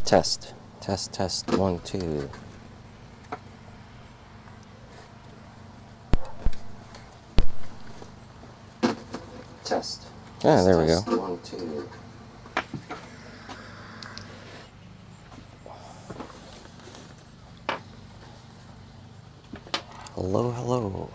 Test, test, test, 1, 2. Test. Ah, there we go. 1, 2. Hello, hello.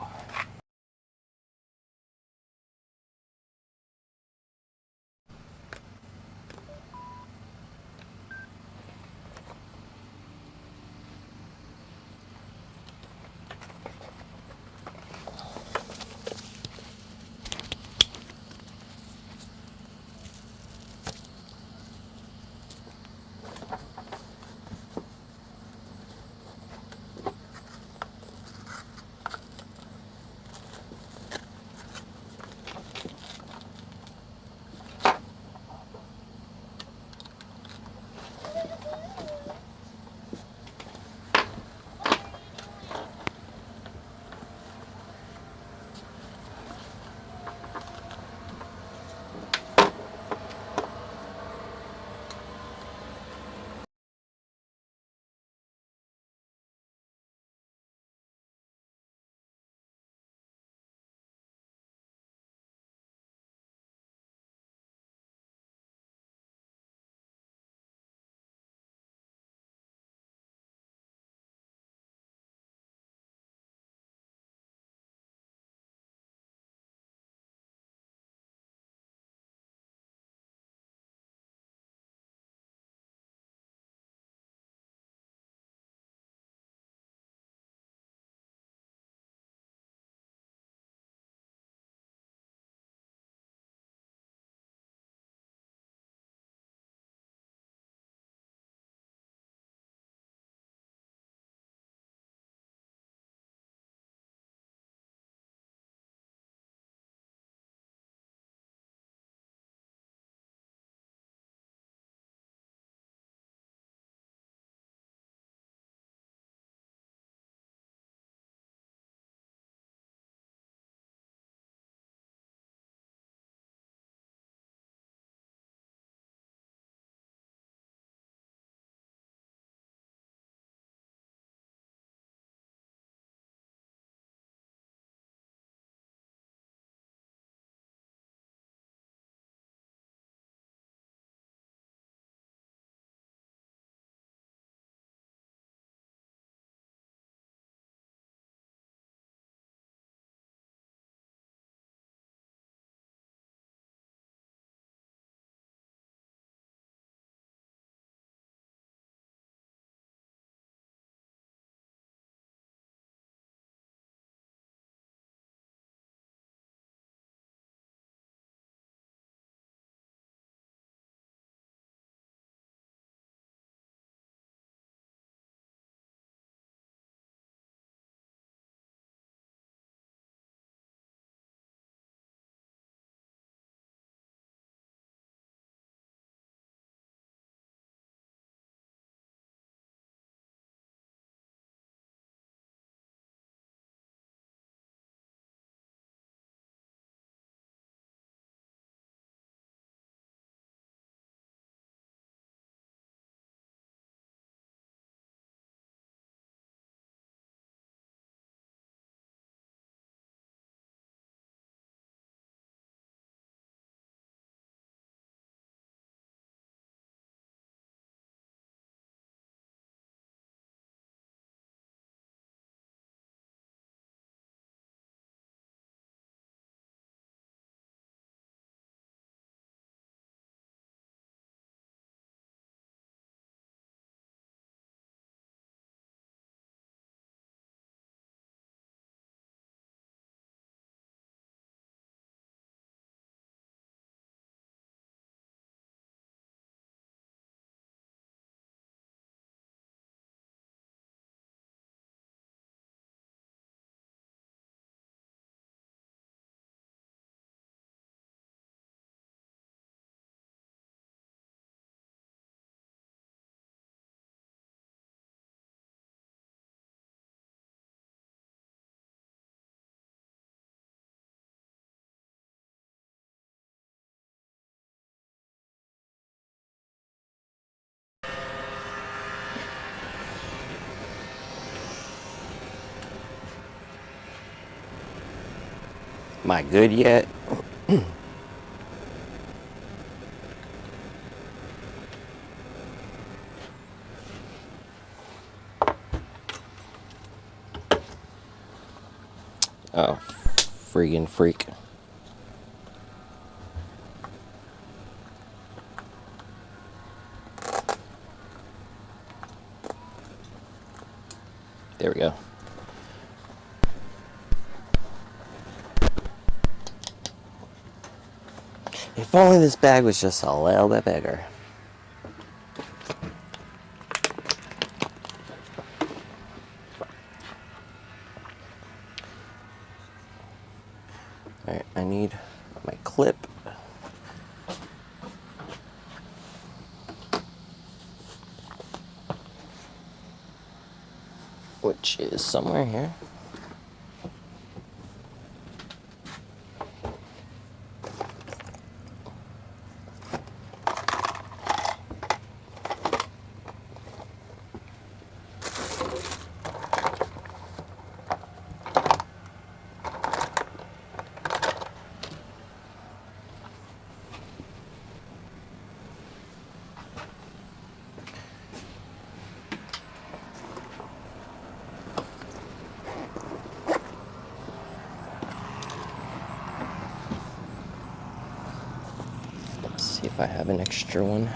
Am I good yet? Oh, friggin' freak. There we go. If only this bag was just a little bit bigger. Alright, I need my clip. Which is somewhere here. See if I have an extra one.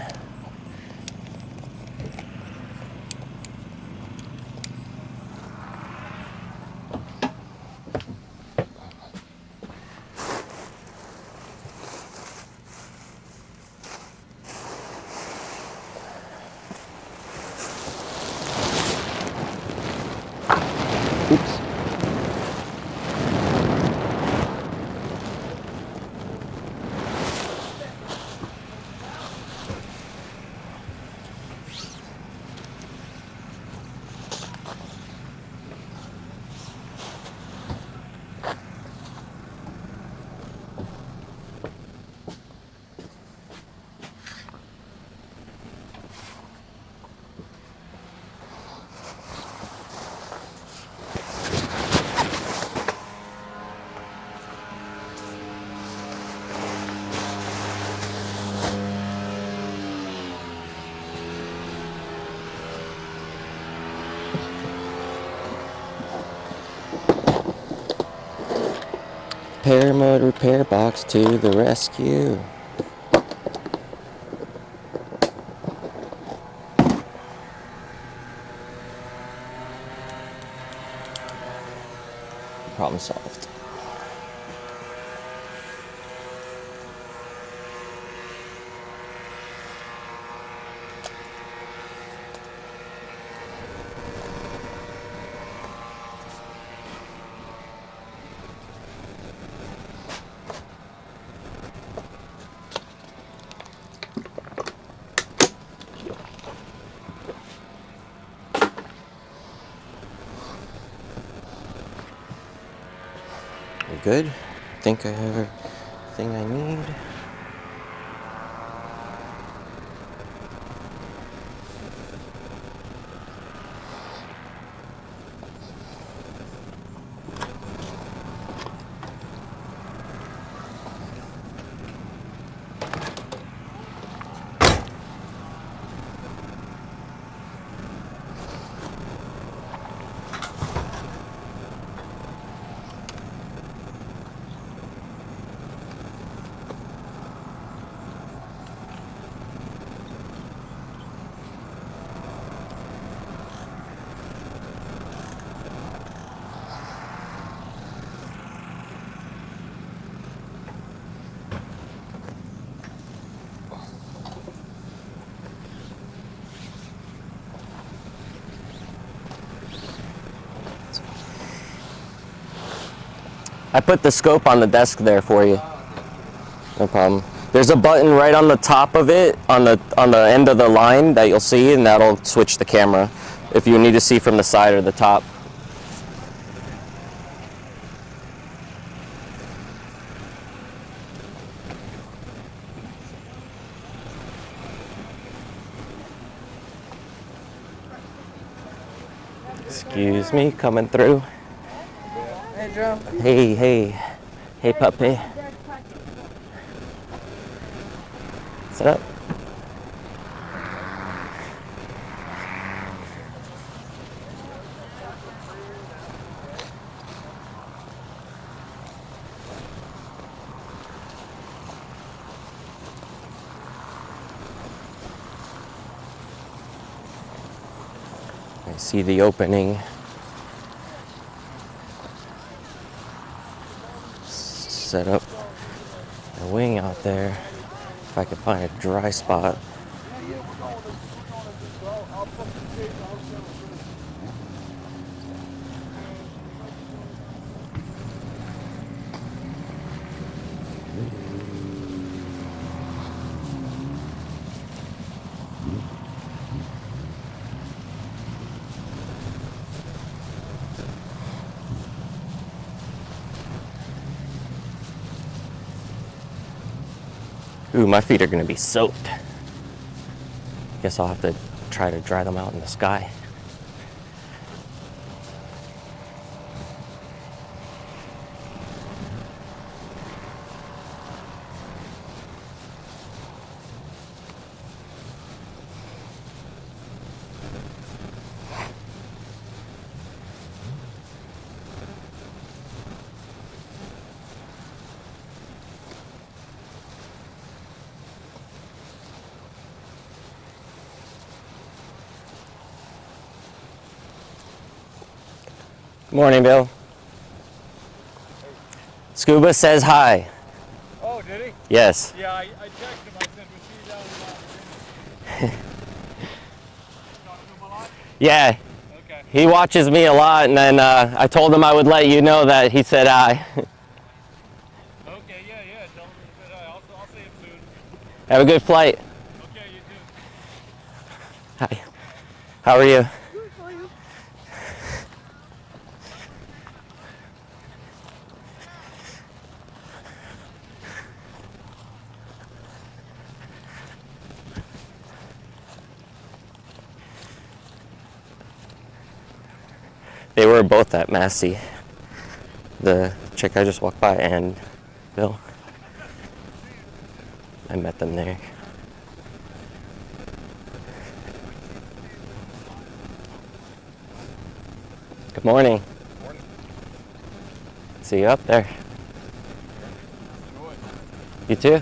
Oops. Paramotor repair box to the rescue. Problem solved. We're good. Think I have everything I need. I put the scope on the desk there for you. No problem. There's a button right on the top of it, on the end of the line that you'll see, and that'll switch the camera if you need to see from the side or the top. Excuse me, coming through. Hey, Joe. Hey, hey. Hey, puppy. Sit up. I see the opening. Set up a wing out there. If I can find a dry spot. Ooh, my feet are gonna be soaked. Guess I'll have to try to dry them out in the sky. Morning, Bill. Scuba says hi. Oh, did he? Yes. Yeah, I texted him. I said, we'll see you down in Virginia. Talk to him a lot? Yeah. Okay. He watches me a lot, and then I told him I would let you know that he said hi. Okay, yeah. Tell him he said hi. I'll see him soon. Have a good flight. Okay, you too. Hi. How are you? Good, how are you? They were both at Massey. The chick I just walked by and Bill. I met them there. Good morning. Morning. See you up there. Enjoy. You too?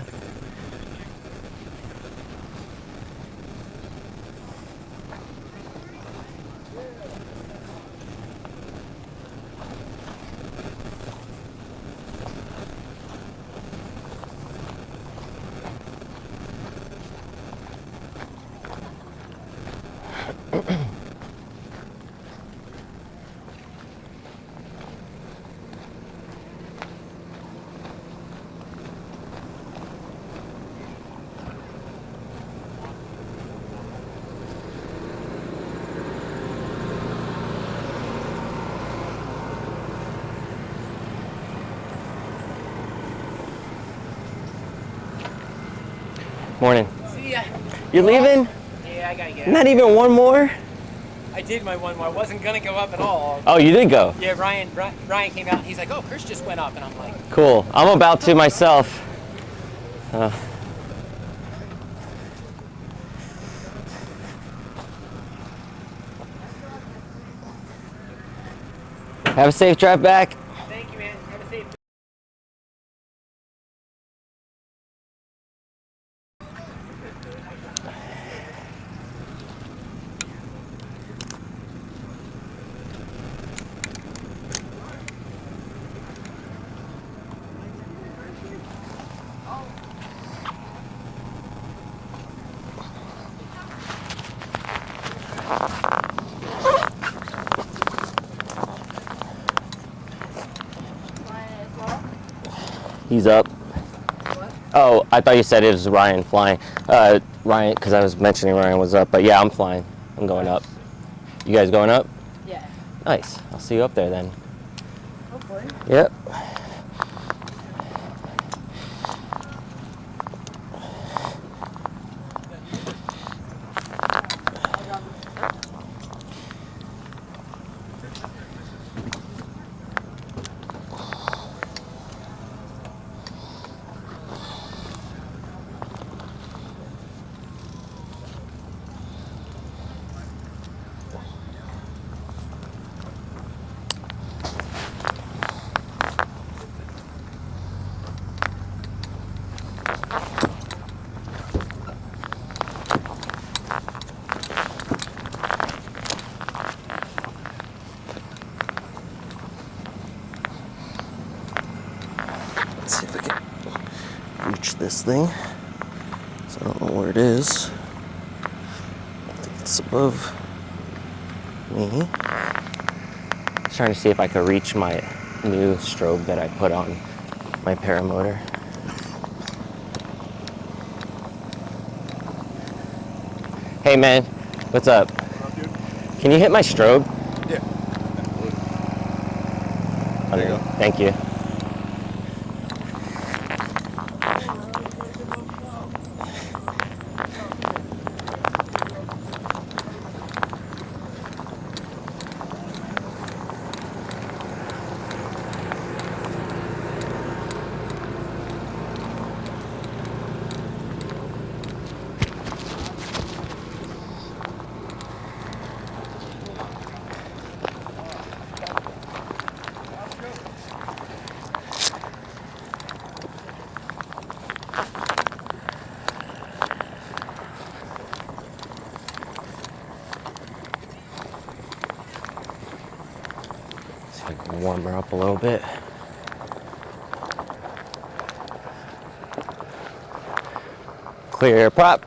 Morning. See ya. You leaving? Yeah, I gotta get Not even one more? I did my one more. I wasn't gonna go up at all. Oh, you did go? Yeah, Ryan came out and he's like, oh, Chris just went up. And I'm like, Cool. I'm about to myself. Have a safe drive back. thank you, man. Have a safe He's up. Oh, I thought you said it was Ryan flying. Ryan, because I was mentioning Ryan was up, but yeah, I'm flying. I'm going up. You guys going up? Yeah, Nice. I'll see you up there then. hopefully. Yep. reach this thing. So I don't know where it is. I think it's above me. Just trying to see if I could reach my new strobe that I put on my paramotor. Hey man, what's up? What up, dude? Can you hit my strobe? Yeah. There you go. Thank you. See if I can warm her up a little bit. Clear prop.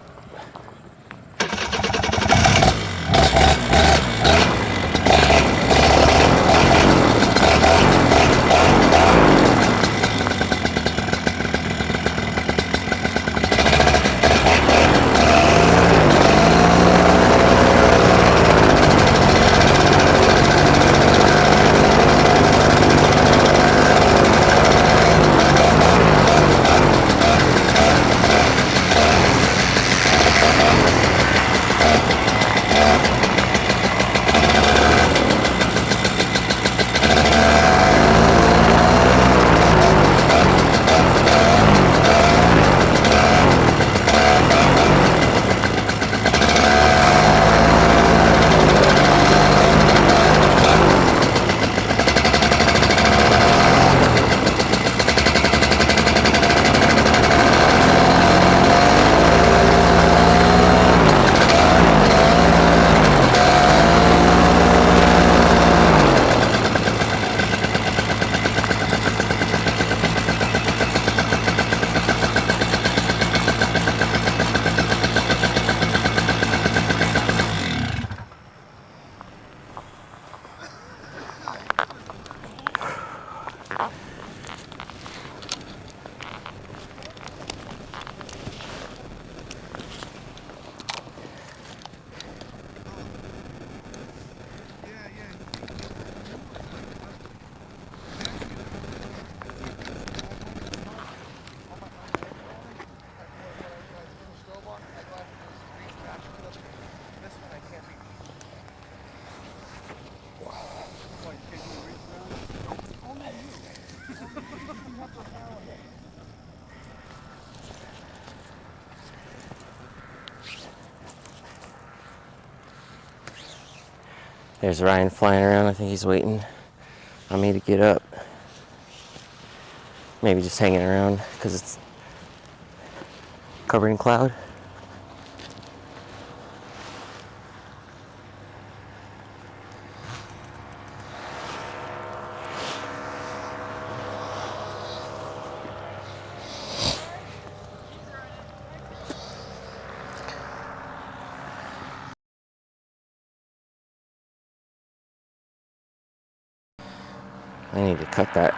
There's Ryan flying around. I think he's waiting on me to get up. Maybe just hanging around because it's covered in cloud. I need to cut that.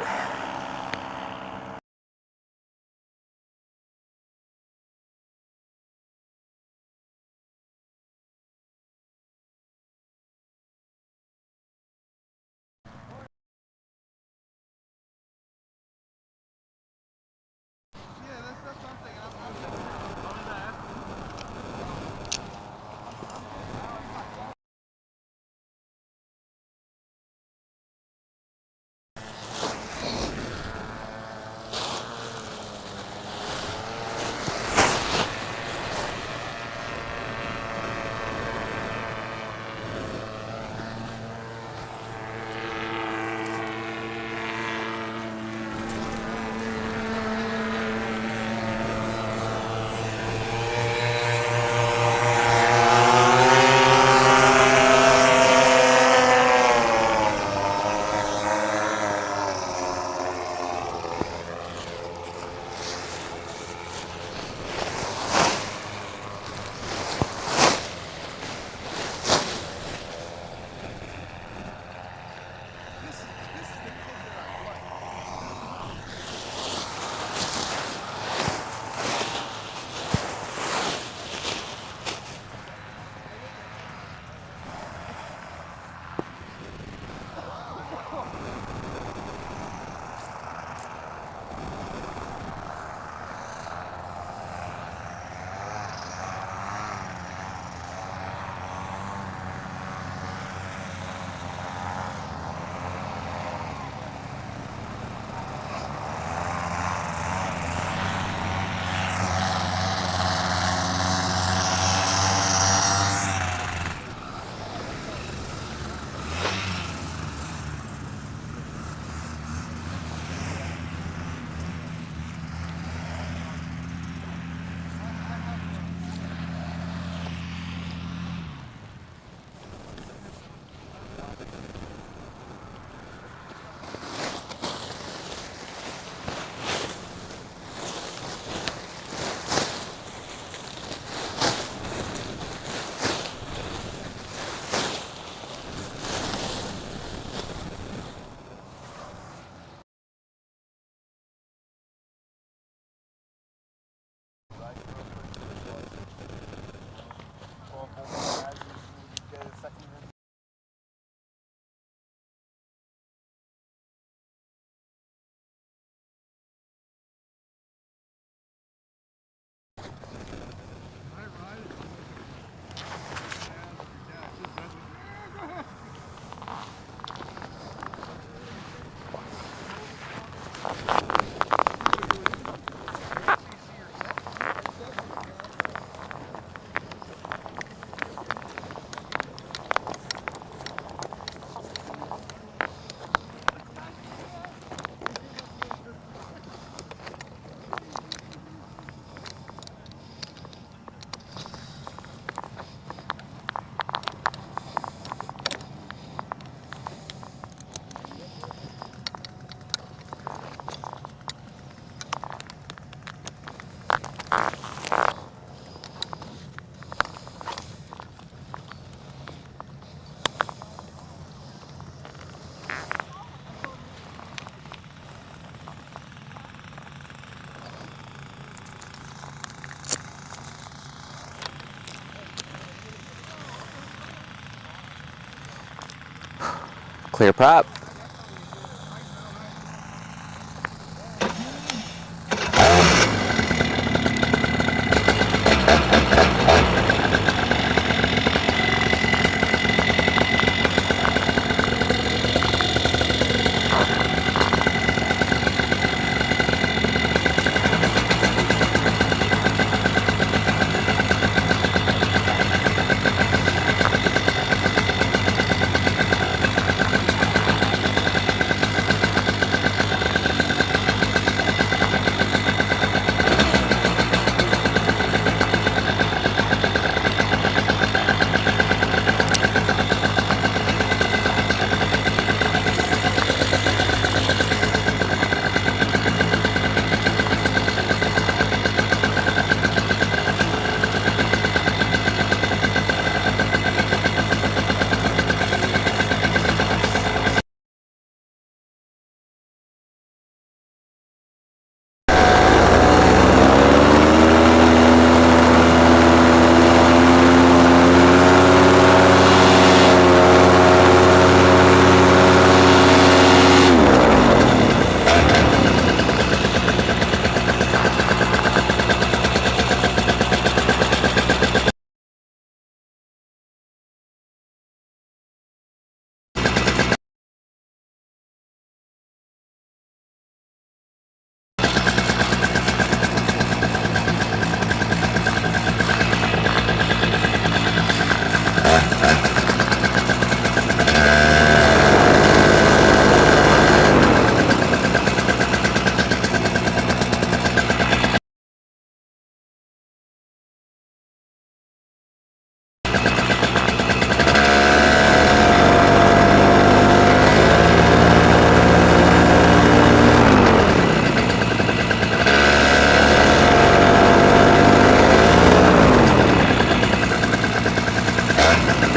Clear prop.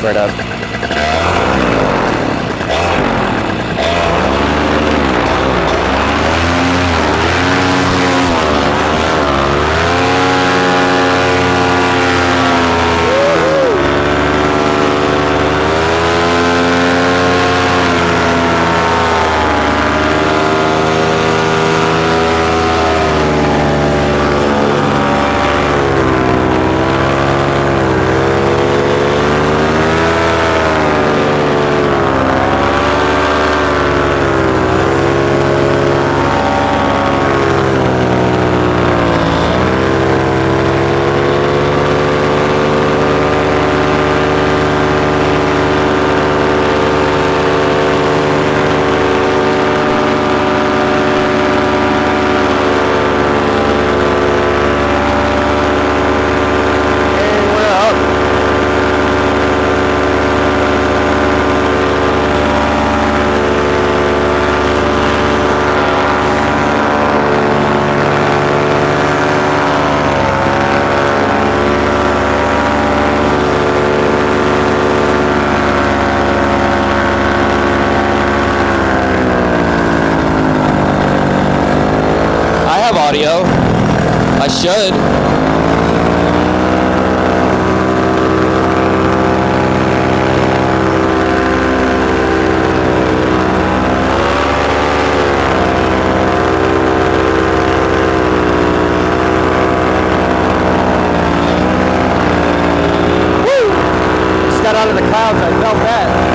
Right up. Audio. I should. Woo! Just got out of the clouds, I felt that.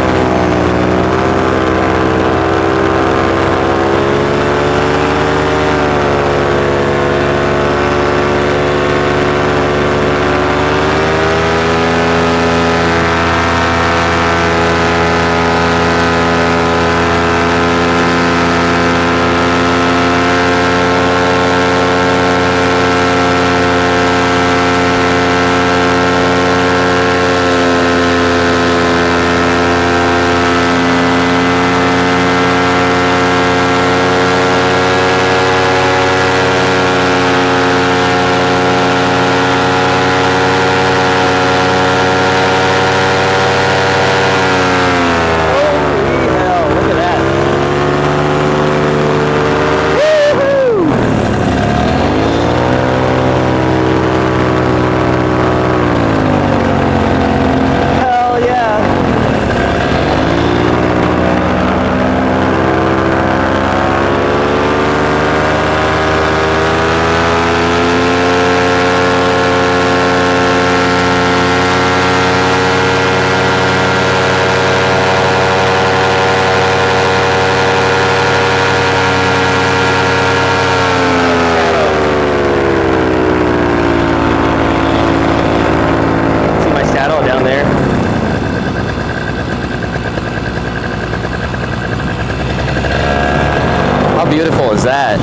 beautiful is that?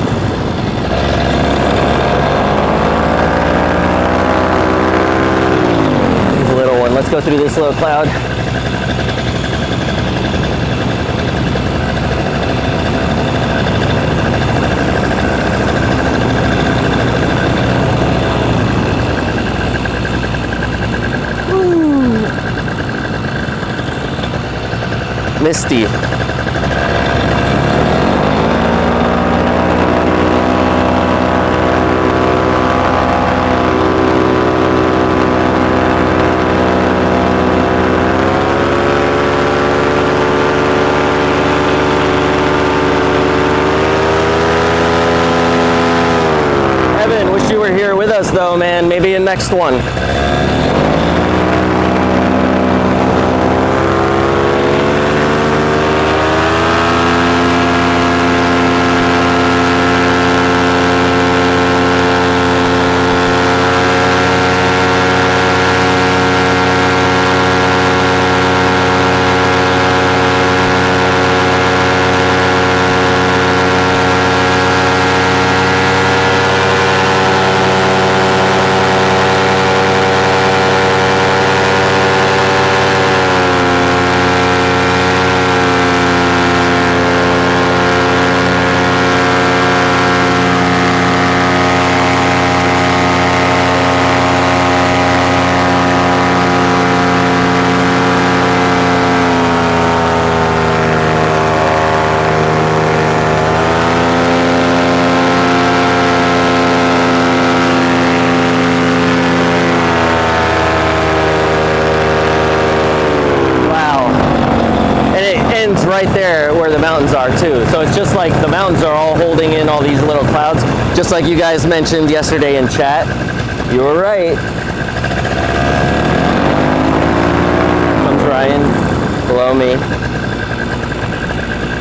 Here's a little one. Let's go through this little cloud. Misty. Evan, wish you were here with us though, man. Maybe in next one. Right there where the mountains are too. So it's just like the mountains are all holding in all these little clouds, just like you guys mentioned yesterday in chat. You were right. Comes Ryan below me.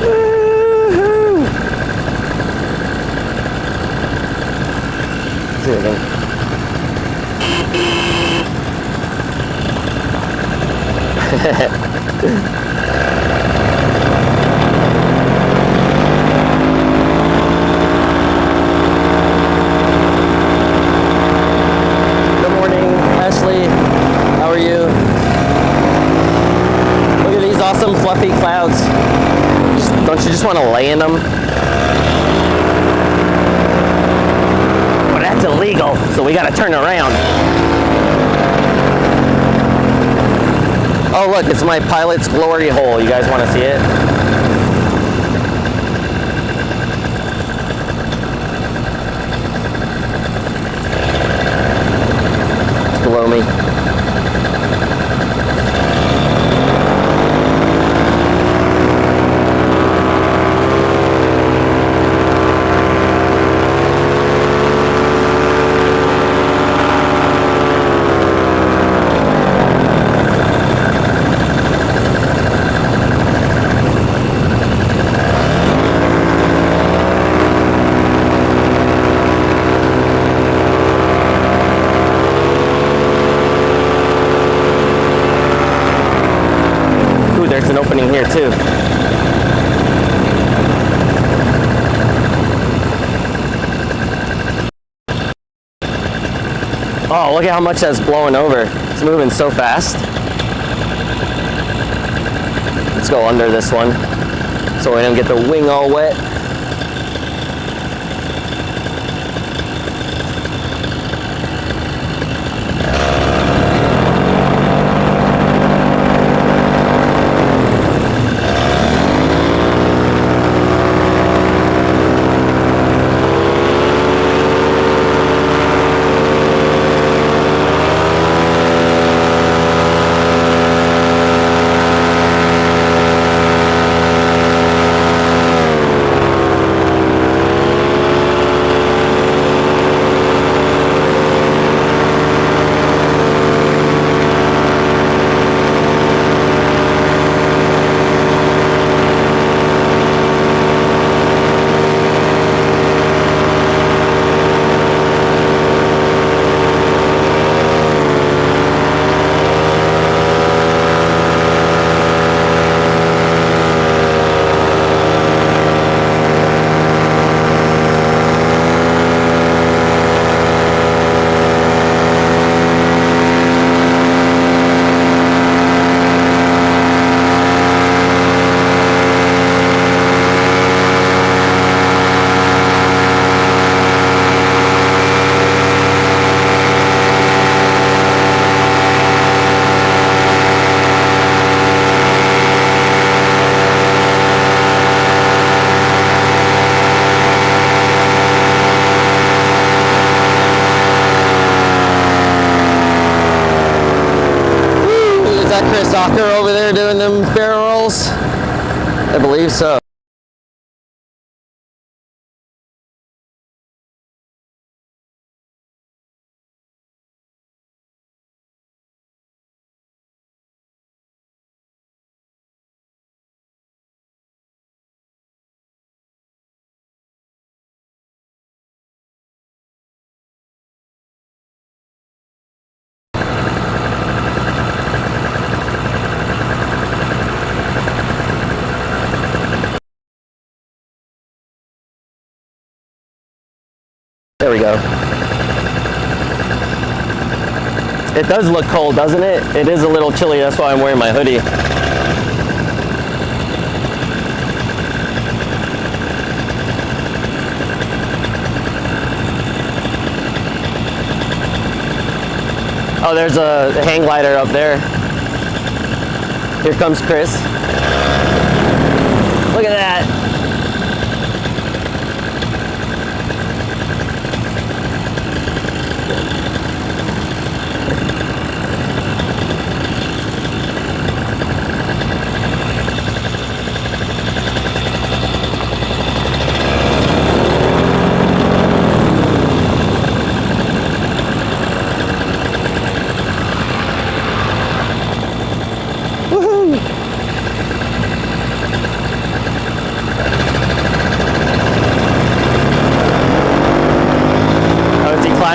Woo-hoo. See if I can. How are you? Look at these awesome fluffy clouds. Don't you just want to lay in them? But that's illegal, so we got to turn around. Oh look, it's my pilot's glory hole. You guys want to see it? It's below me. There's an opening here too. Oh, look at how much that's blowing over. It's moving so fast. Let's go under this one so we don't get the wing all wet. Chris Docker over there doing them barrel rolls? I believe so. There we go. It does look cold, doesn't it? It is a little chilly, that's why I'm wearing my hoodie. Oh, there's a hang glider up there. Here comes Chris. Look at that.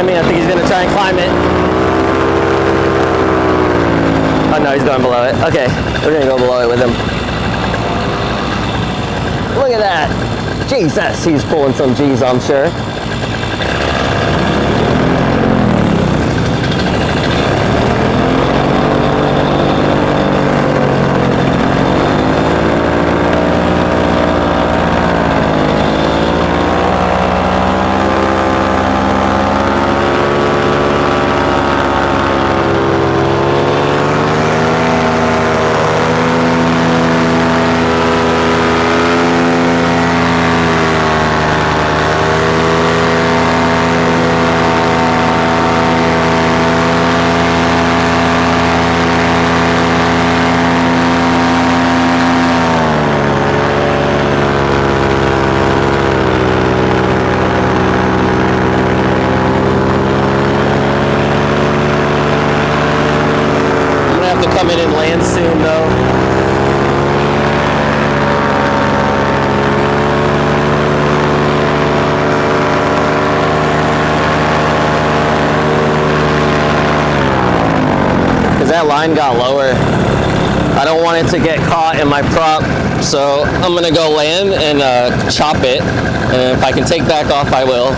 I think he's gonna try and climb it. Oh no, he's going below it. Okay, we're gonna go below it with him. Look at that. Jesus, he's pulling some G's, I'm sure. Come in and land soon though. Because that line got lower. I don't want it to get caught in my prop, so I'm gonna go land and chop it. And if I can take back off, I will.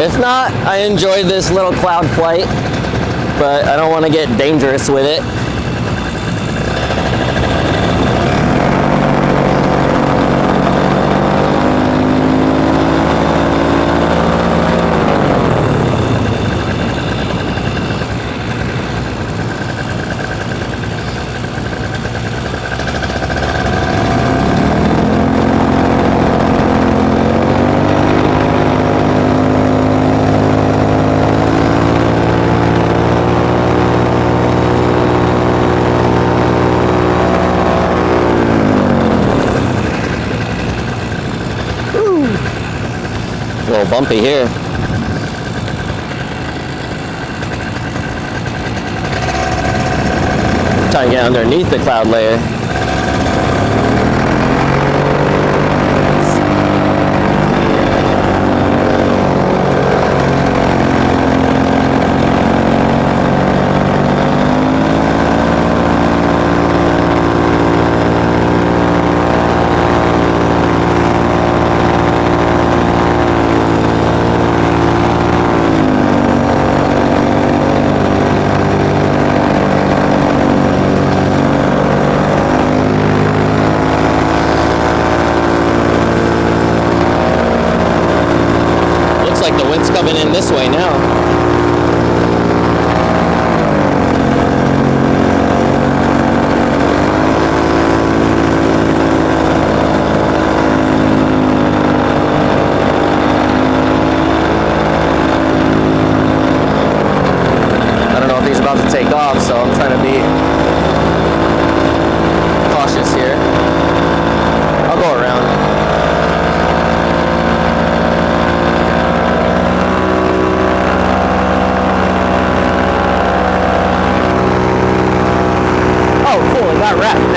If not, I enjoyed this little cloud flight, but I don't want to get dangerous with it. A little bumpy here. Trying to get underneath the cloud layer. Coming in this way now. I don't know if he's about to take off, so I'm trying to be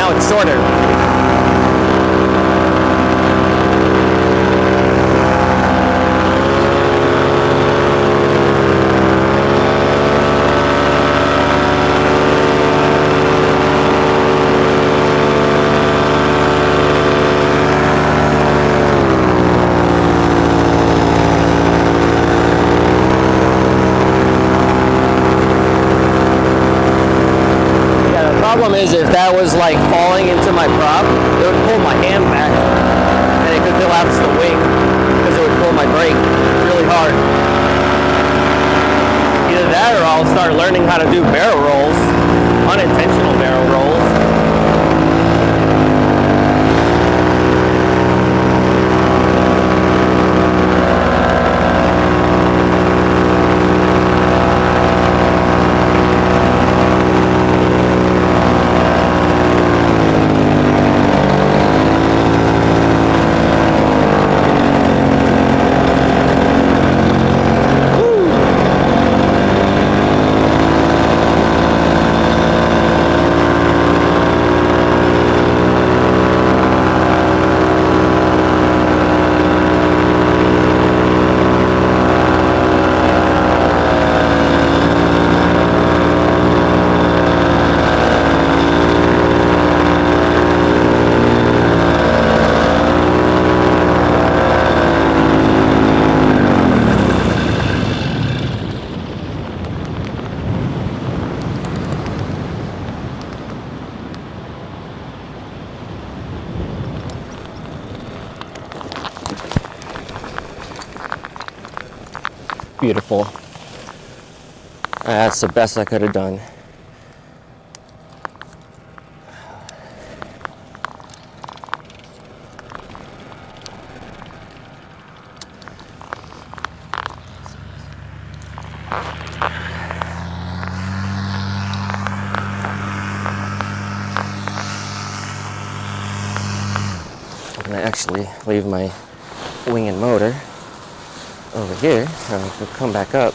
now it's shorter. Problem is, if that was like falling into my prop, it would pull my hand back and it could collapse the wing because it would pull my brake really hard. Either that or I'll start learning how to do barrel rolls, unintentional barrel rolls. Beautiful. That's the best I could have done. I'm gonna actually leave my wing and motor over here, and I can come back up.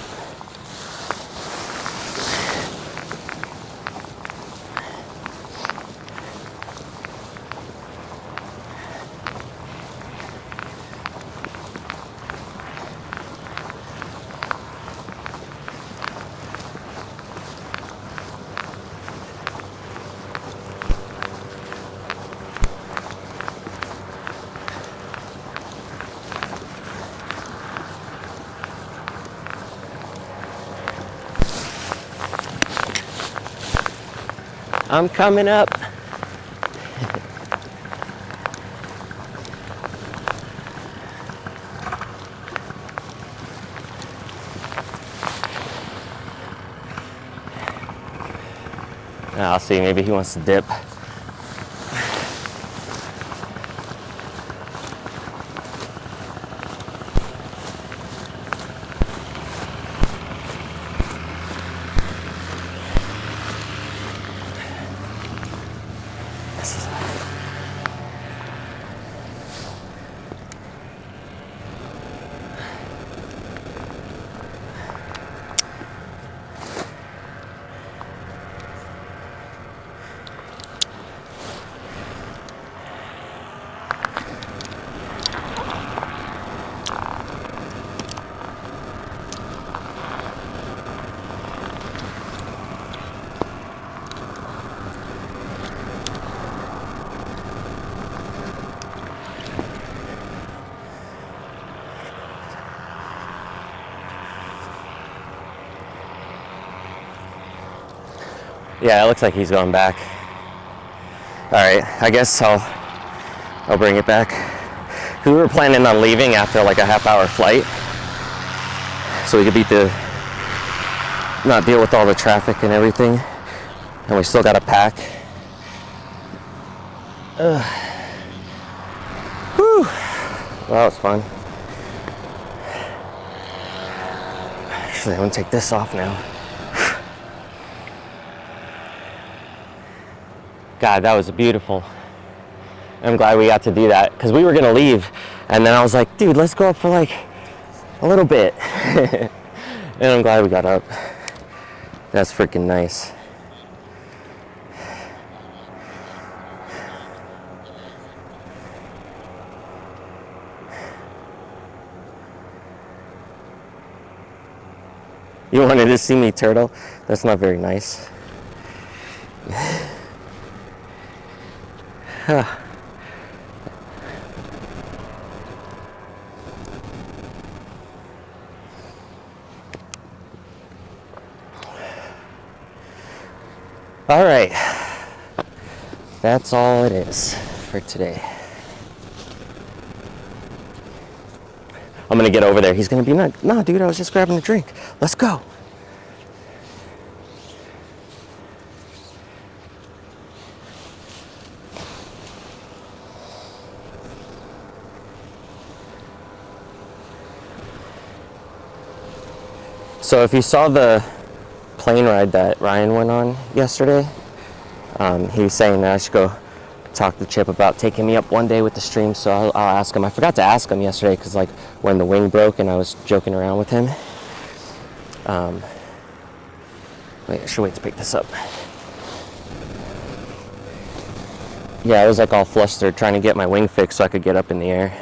I'm coming up. I'll see, maybe he wants to dip. Yeah, it looks like he's going back. All right, I guess I'll bring it back. Because we were planning on leaving after like a half-hour flight, so we could not deal with all the traffic and everything. And we still got to pack. Whew. Well, that was fun. Actually, I'm gonna take this off now. God, that was beautiful. I'm glad we got to do that because we were gonna leave, and then I was like, dude, let's go up for like a little bit. And I'm glad we got up. That's freaking nice. You wanted to see me turtle? That's not very nice. All right, that's all it is for today. I'm gonna get over there. He's gonna be like, "No, dude, I was just grabbing a drink. Let's go." So if you saw the plane ride that Ryan went on yesterday, he was saying that I should go talk to Chip about taking me up one day with the stream, so I'll ask him. I forgot to ask him yesterday because like when the wing broke and I was joking around with him. Wait, I should wait to pick this up. Yeah, I was like all flustered trying to get my wing fixed so I could get up in the air,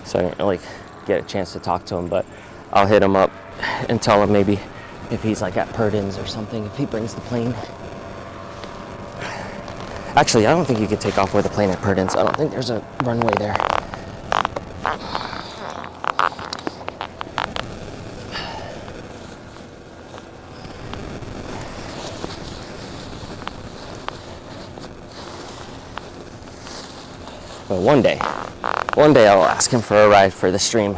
so I didn't really get a chance to talk to him, but I'll hit him up and tell him maybe if he's like at Purdon's or something, if he brings the plane. Actually, I don't think you can take off with a plane at Purdon's. I don't think there's a runway there. But one day I'll ask him for a ride for the stream.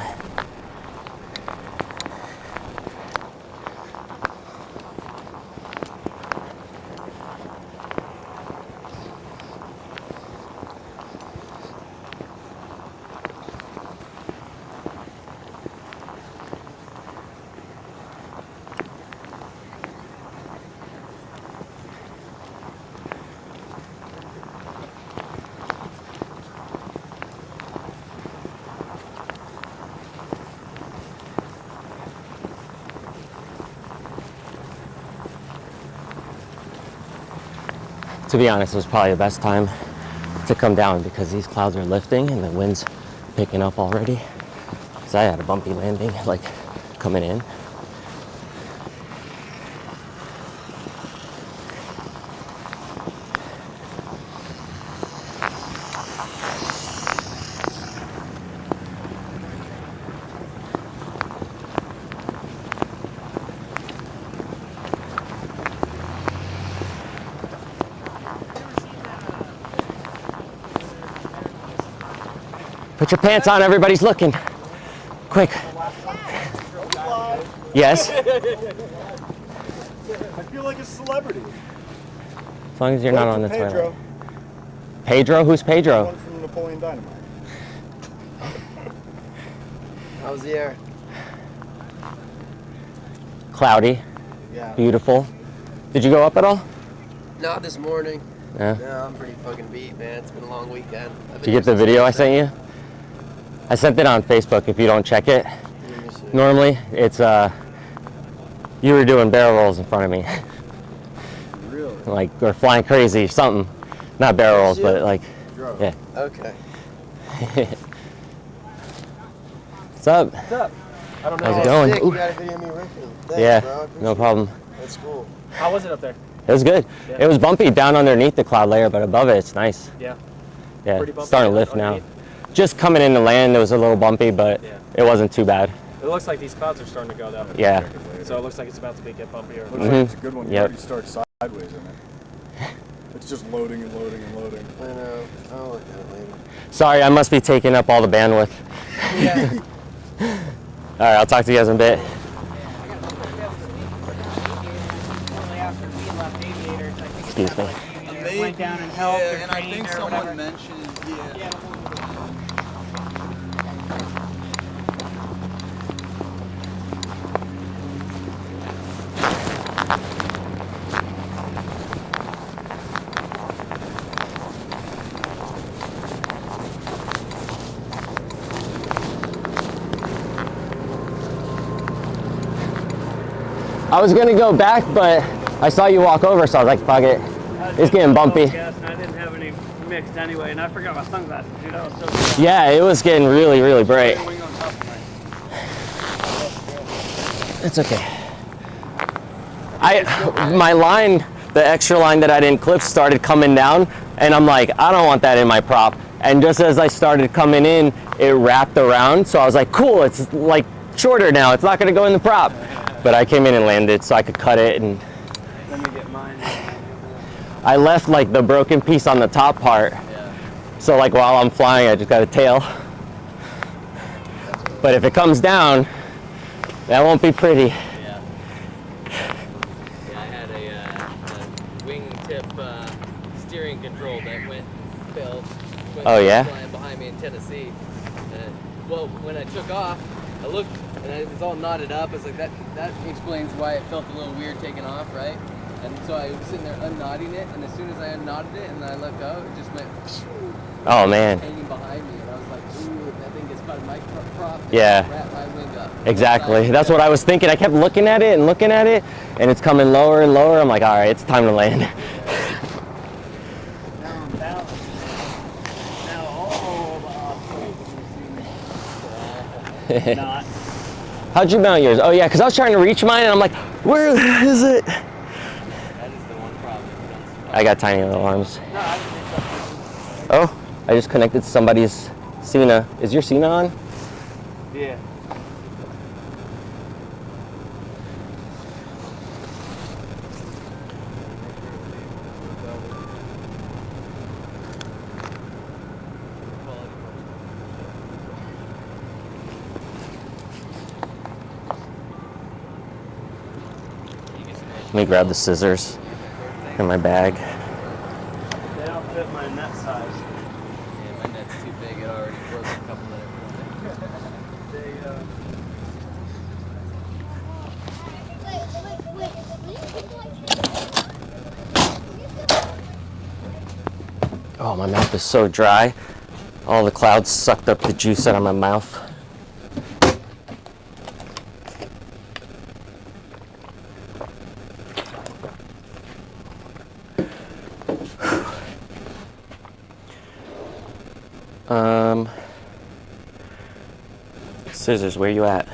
To be honest, it was probably the best time to come down because these clouds are lifting and the wind's picking up already. Because I had a bumpy landing, like coming in. Put your pants on, everybody's looking. Quick. Yes? I feel like a celebrity. As long as you're not on the Pedro. toilet. Pedro? Who's Pedro? One from Napoleon Dynamite. How's the air? Cloudy. Yeah. Beautiful. Did you go up at all? Not this morning. Yeah. No, I'm pretty fucking beat, man. It's been a long weekend. Did you get the video I sent you? I sent it on Facebook if you don't check it. Normally, it's, you were doing barrel rolls in front of me. Really? Like, or flying crazy, something. Not barrel rolls, but like, yeah. Okay. What's up? What's up? I don't know. How's it going? Sick. Ooh. You got a video of me ripping. Thanks, Yeah, bro. I appreciate no problem. it. That's cool. How was it up there? It was good. Yeah. It was bumpy down underneath the cloud layer, but above it, it's nice. Yeah. Yeah, Pretty bumpy it's starting to lift now. underneath? Just coming in to land, it was a little bumpy, but Yeah. it wasn't too bad. It looks like these clouds are starting to go though. Yeah. So it looks like it's about to get bumpier. Looks like it's a good one. You Yep. already start sideways in it. It's just loading and loading and loading. I know. I'll look at it later. Sorry, I must be taking up all the bandwidth. Yeah. All right, I'll talk to you guys in a bit. Excuse me. Went down and helped or and I trained think or someone whatever. mentioned, yeah. I was gonna go back, but I saw you walk over, so I was like, fuck it. It's getting bumpy. Yes, and I didn't have any mixed anyway, and I forgot my sunglasses, dude. I was so good. Yeah, it was getting really, really bright. Wing on top of mine. It's okay. My line, the extra line that I didn't clip, started coming down, and I'm like, I don't want that in my prop. And just as I started coming in, it wrapped around, so I was like, cool, it's like shorter now, it's not gonna go in the prop. But I came in and landed so I could cut it, and Let me get mine. I left like the broken piece on the top part. So like while I'm flying, I just got a tail. But if it comes down, that won't be pretty. Yeah. Yeah, I had a wingtip steering control that went Oh, yeah? flying behind me in Tennessee. Well, when I took off, I looked and it was all knotted up. I was like, that explains why it felt a little weird taking off, right? And so I was sitting there unknotting it, and as soon as I unknotted it and I let go, it just went Oh man. hanging behind me. And I was like, ooh, that thing gets caught in my prop. Yeah. Wrap my wing up. Exactly. That's what I was thinking. I kept looking at it, and it's coming lower and lower. I'm like, all right, it's time to land. Now I'm balanced. Now all the obstacles not. How'd you mount yours? Oh yeah, because I was trying to reach mine, and I'm like, where is it? That is the one problem. I got tiny little arms. Oh, I just connected somebody's Cena. Is your Cena on? Yeah. Let me grab the scissors in my bag. They don't fit my net size. Yeah, my net's too big. It already broke a couple of them. Oh, my mouth is so dry. All the clouds sucked up the juice out of my mouth. Scissors, where you at?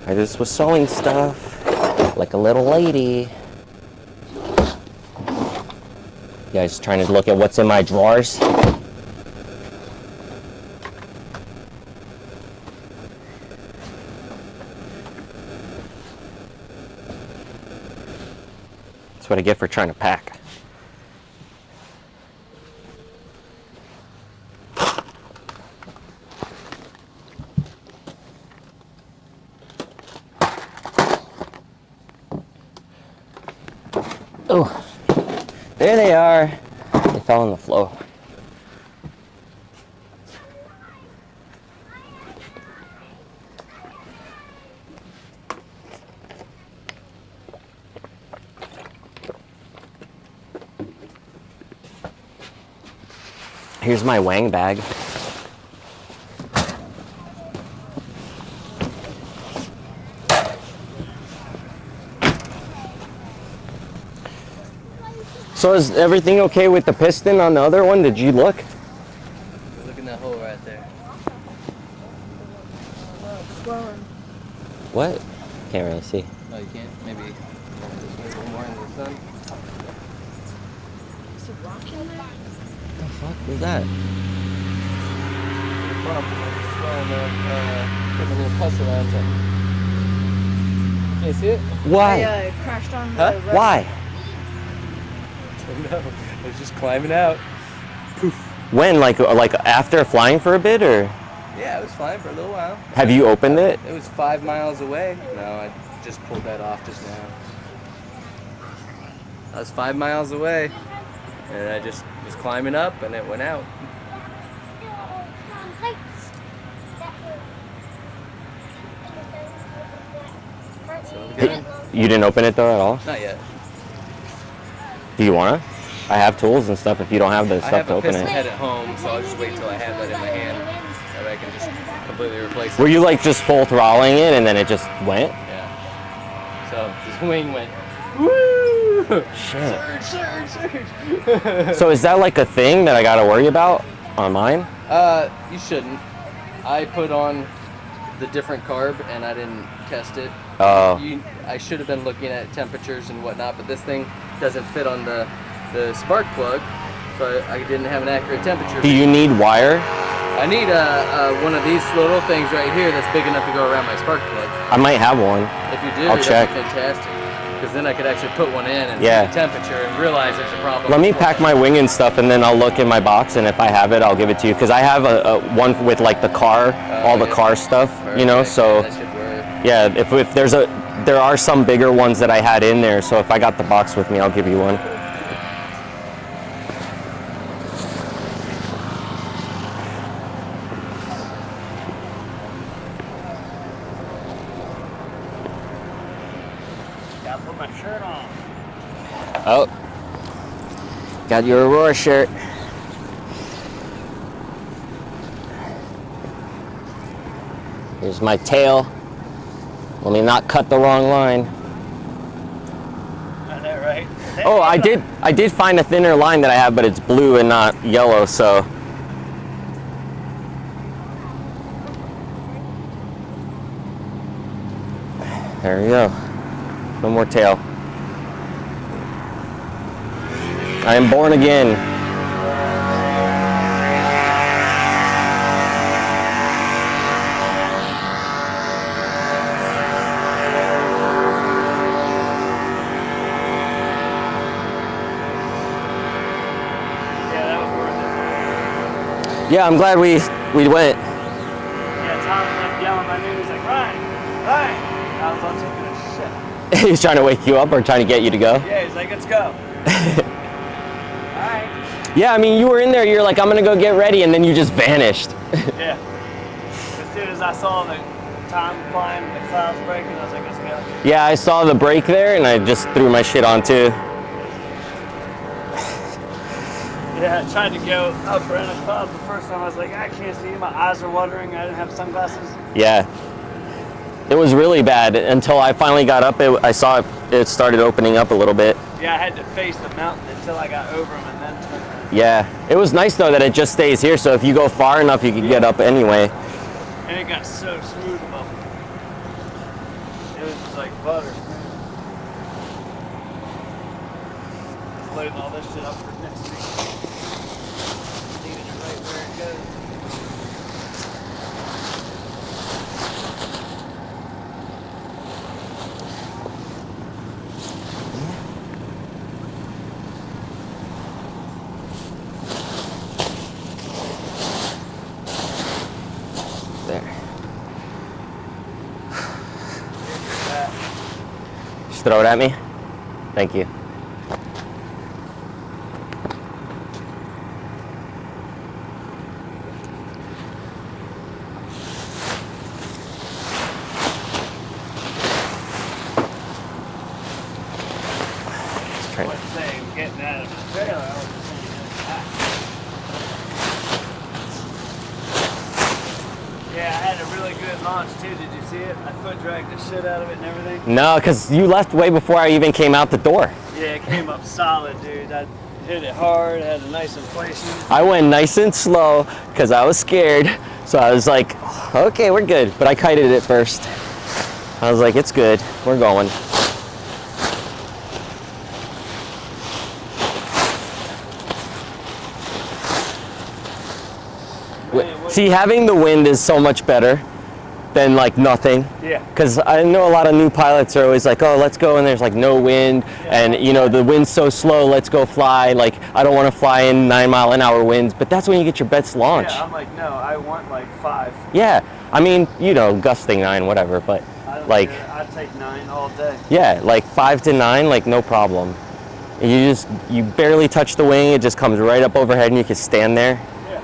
I just was sewing stuff like a little lady. You guys trying to look at what's in my drawers? That's what I get for trying to pack. Oh, there they are. They fell on the floor. Here's my Wang bag. So is everything okay with the piston on the other one? Did you look? Look in that hole right there. What? Can't really see. Oh, you can't? Maybe turn it this way a little more into the sun. What the fuck was that? Put a little pus around it. Can you see it? Why? I crashed on Huh? the road. Why? No, I was just climbing out. When? Like after flying for a bit, or Yeah, I was flying for a little while. have you opened it? It was 5 miles away. No, I just pulled that off just now. I was 5 miles away, and I just was climbing up, and it went out. So good. You didn't open it though at all? Not yet. Do you wanna? I have tools and stuff if you don't have the I stuff have to a open piston it. head at home, so I'll just wait till I have that in my hand. That way I can just completely replace it. Were you like just full throttling it and then it just went? Yeah. So this wing went, Woo! Shit. surge. So is that like a thing that I gotta worry about on mine? You shouldn't. I put on the different carb and I didn't test it. Oh. I should have been looking at temperatures and whatnot, but this thing doesn't fit on the spark plug, so I didn't have an accurate temperature. Do you need wire? I need one of these little things right here that's big enough to go around my spark plug. I might have one. If you do, I'll that'd check. be fantastic. Because then I could actually put one in and Yeah. see the temperature and realize there's a problem. Let me pack my wing and stuff, and then I'll look in my box, and if I have it, I'll give it to you. Because I have a one with like the car, all the yeah. car stuff, you know. Perfect. So That should work. yeah, if there are some bigger ones that I had in there. So if I got the box with me, I'll give you one. Gotta put my shirt on. Oh, got your Aurora shirt. Here's my tail. Let me not cut the wrong line. I know, right? Oh, I did find a thinner line that I have, but it's blue and not yellow, so. There we go. No more tail. I am born again. Yeah, that was worth it. Yeah, I'm glad we went. Yeah, Tom kept yelling my name. He's like, Ryan, Ryan. I was on taking a shit. He was trying to wake you up or trying to get you to go. Yeah, he's like, let's go. Alright. Yeah, I mean, you were in there, you're like, I'm gonna go get ready, and then you just vanished. Yeah. As soon as I saw the time flying, the clouds breaking, I was like, let's go. Yeah, I saw the break there, and I just threw my shit on too. Yeah, I tried to go up around the clouds the first time. I was like, I can't see. My eyes are watering. I didn't have sunglasses. Yeah. It was really bad until I finally got up. I saw it started opening up a little bit. Yeah, I had to face the mountain until I got over them and then turn around. Yeah. It was nice though that it just stays here, so if you go far enough, you can get up anyway. And it got so smooth above them. It was just like butter. Just loading all this shit up for next week. Leaving it right where it goes. There. Just throw it at me. Thank you. I wasn't saying getting out of the trailer. I was just saying getting back. Yeah, I had a really good launch too. Did you see it? I foot dragged the shit out of it and everything. No, because you left way before I even came out the door. Yeah, it came up solid, dude. I hit it hard, had a nice inflation. I went nice and slow because I was scared. So I was like, okay, we're good. But I kited it first. I was like, it's good. We're going. See, having the wind is so much better than like nothing. Yeah. Because I know a lot of new pilots are always like, oh, let's go, and there's like no wind, and you know, the wind's so slow, let's go fly. Like, I don't want to fly in 9-mile-an-hour winds, but that's when you get your best launch. Yeah, I'm like, no, I want like 5. Yeah, I mean, you know, gusting 9, whatever, but I don't like, care. I'd take 9 all day. yeah, like 5 to 9, like no problem. You barely touch the wing, it just comes right up overhead, and you can stand there. Yeah.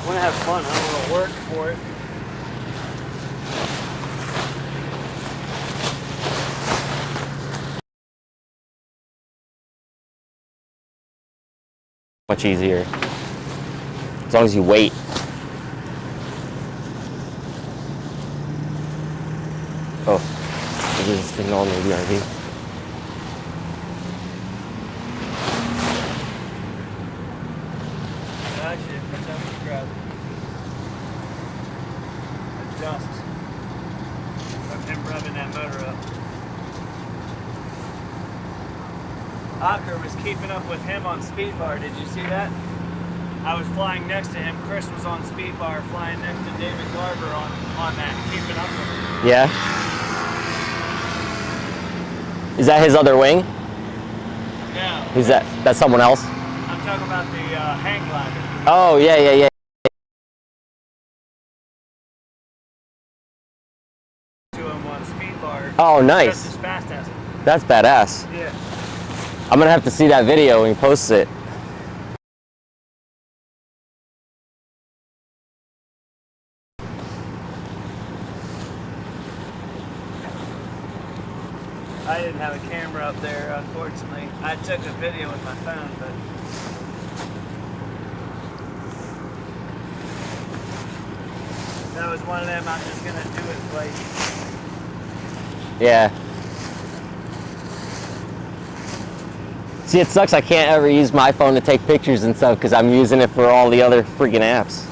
I want to have fun. I don't want to work for it. Much easier. As long as you wait. Oh, maybe it's signal on the VRV. Actually, if it's up to grab, adjust from him revving that motor up. Ocker was keeping up with him on speed bar. Did you see that? I was flying next to him. Chris was on speed bar flying next to David Garber on that, keeping up with him. Yeah. Is that his other wing? No. Is that's someone else? I'm talking about the hang glider. Oh, yeah, yeah, yeah. To him on speed bar. Oh, nice. Just as fast as him. That's badass. Yeah. I'm gonna have to see that video when he posts it. I didn't have a camera up there, unfortunately. I took a video with my phone, but that was one of them. I'm just gonna do it like. Yeah. See, it sucks I can't ever use my phone to take pictures and stuff because I'm using it for all the other freaking apps.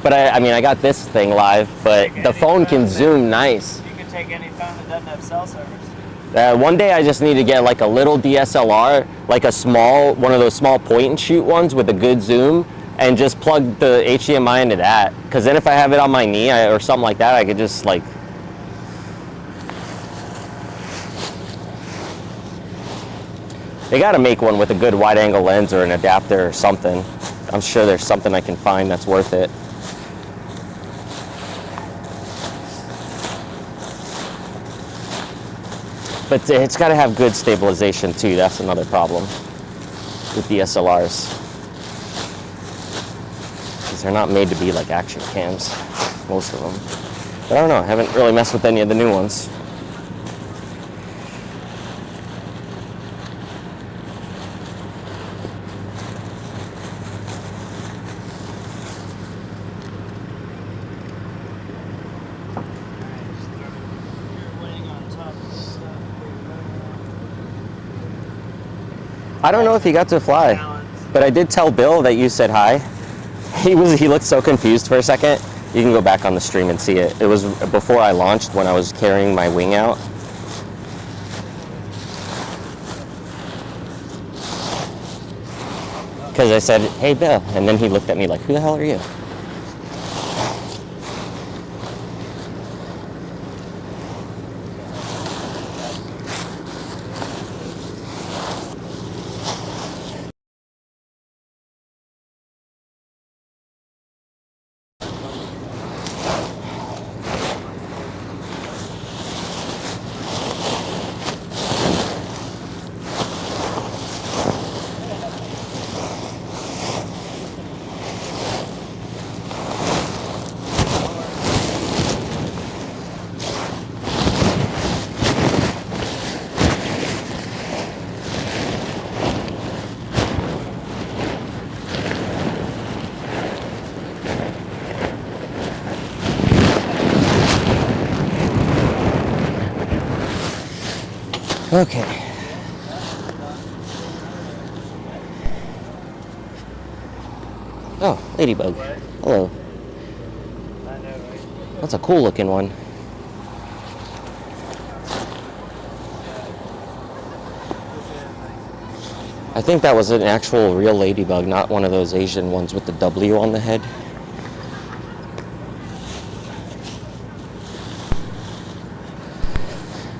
But I mean, I got this thing live, but the phone can zoom nice. You can take any phone that doesn't have cell service. One day I just need to get like a little DSLR, like a small, one of those small point and shoot ones with a good zoom, and just plug the HDMI into that. Because then if I have it on my knee or something like that, I could just like. They gotta make one with a good wide angle lens or an adapter or something. I'm sure there's something I can find that's worth it. But it's gotta have good stabilization too. That's another problem with DSLRs. Because they're not made to be like action cams, most of them. But I don't know, I haven't really messed with any of the new ones. I don't know if he got to fly, but I did tell Bill that you said hi. He looked so confused for a second. You can go back on the stream and see it. It was before I launched when I was carrying my wing out. Because I said, hey Bill, and then he looked at me like, who the hell are you? Okay. Oh, ladybug. Hello. I know, right? That's a cool looking one. I think that was an actual real ladybug, not one of those Asian ones with the W on the head.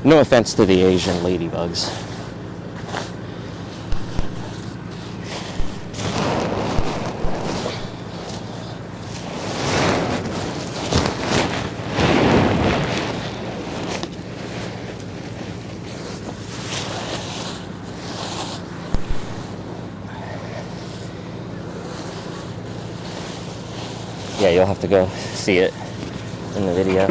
No offense to the Asian ladybugs. Yeah, you'll have to go see it in the video.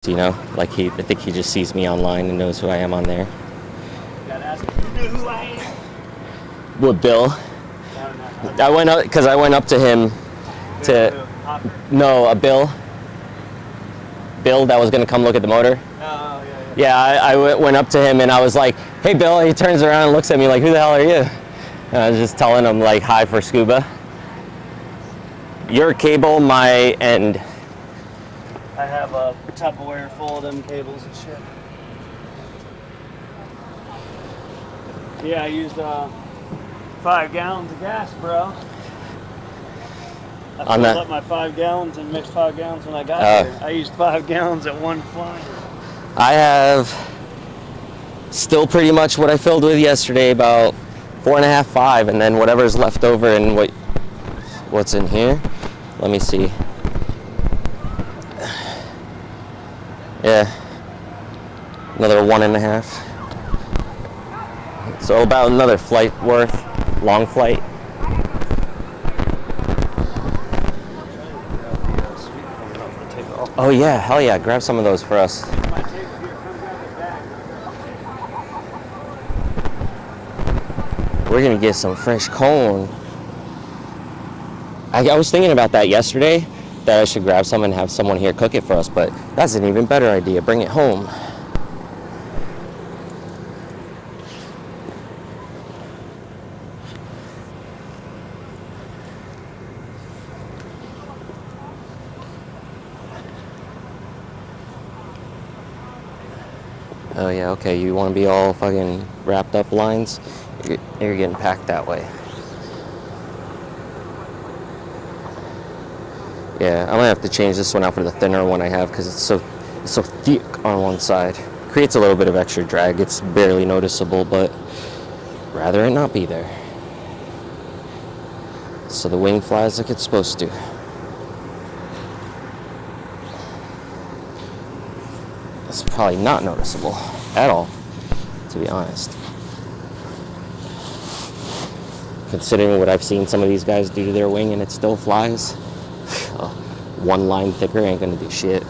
you know, like I think he just sees me online and knows who I am on there. Gotta ask him, you know who I am? With Bill, No. I went up because I went up to him to Hopper? no Bill that was gonna come look at the motor. Oh, yeah. Yeah, I went up to him and I was like, "Hey, Bill." He turns around and looks at me like, "Who the hell are you?" And I was just telling him like, "Hi for scuba." Your cable, my end. I have a Tupperware full of them cables and shit. Yeah, I used 5 gallons of gas, bro. I On filled that- up my 5 gallons and mixed 5 gallons when I got here. I used 5 gallons at one flying. I have still pretty much what I filled with yesterday, about 4.5, 5, and then whatever's left over and what's in here. Let me see. Yeah, another 1.5. So about another flight worth, long flight. Oh yeah, hell yeah, grab some of those for us. We're gonna get some fresh cone. I was thinking about that yesterday, that I should grab some and have someone here cook it for us, but that's an even better idea. Bring it home. Oh yeah, okay, you want to be all fucking wrapped up lines? You're getting packed that way. Yeah, I'm gonna have to change this one out for the thinner one I have because it's so thick on one side. Creates a little bit of extra drag. It's barely noticeable, but rather it not be there. So the wing flies like it's supposed to. It's probably not noticeable at all, to be honest. Considering what I've seen some of these guys do to their wing and it still flies. One line thicker ain't gonna do shit.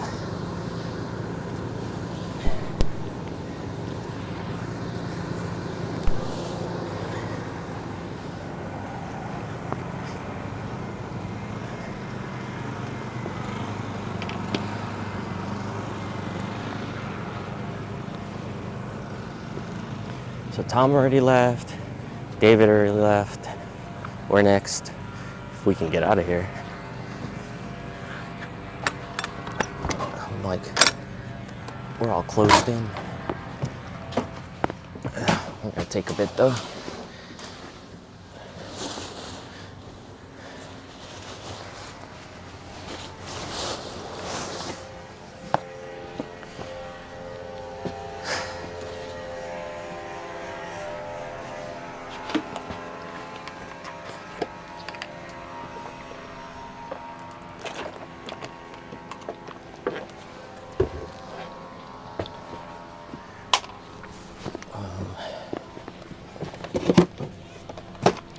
So Tom already left, David already left. We're next, if we can get out of here. I'm like, we're all closed in. We're gonna take a bit though.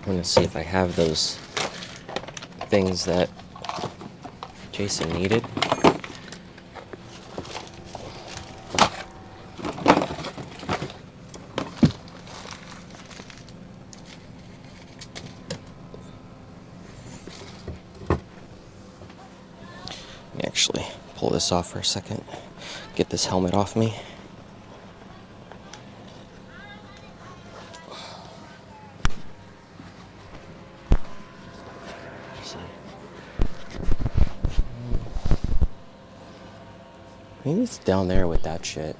I'm gonna see if I have those things that Jason needed. Let me actually pull this off for a second. Get this helmet off me. Maybe it's down there with that shit.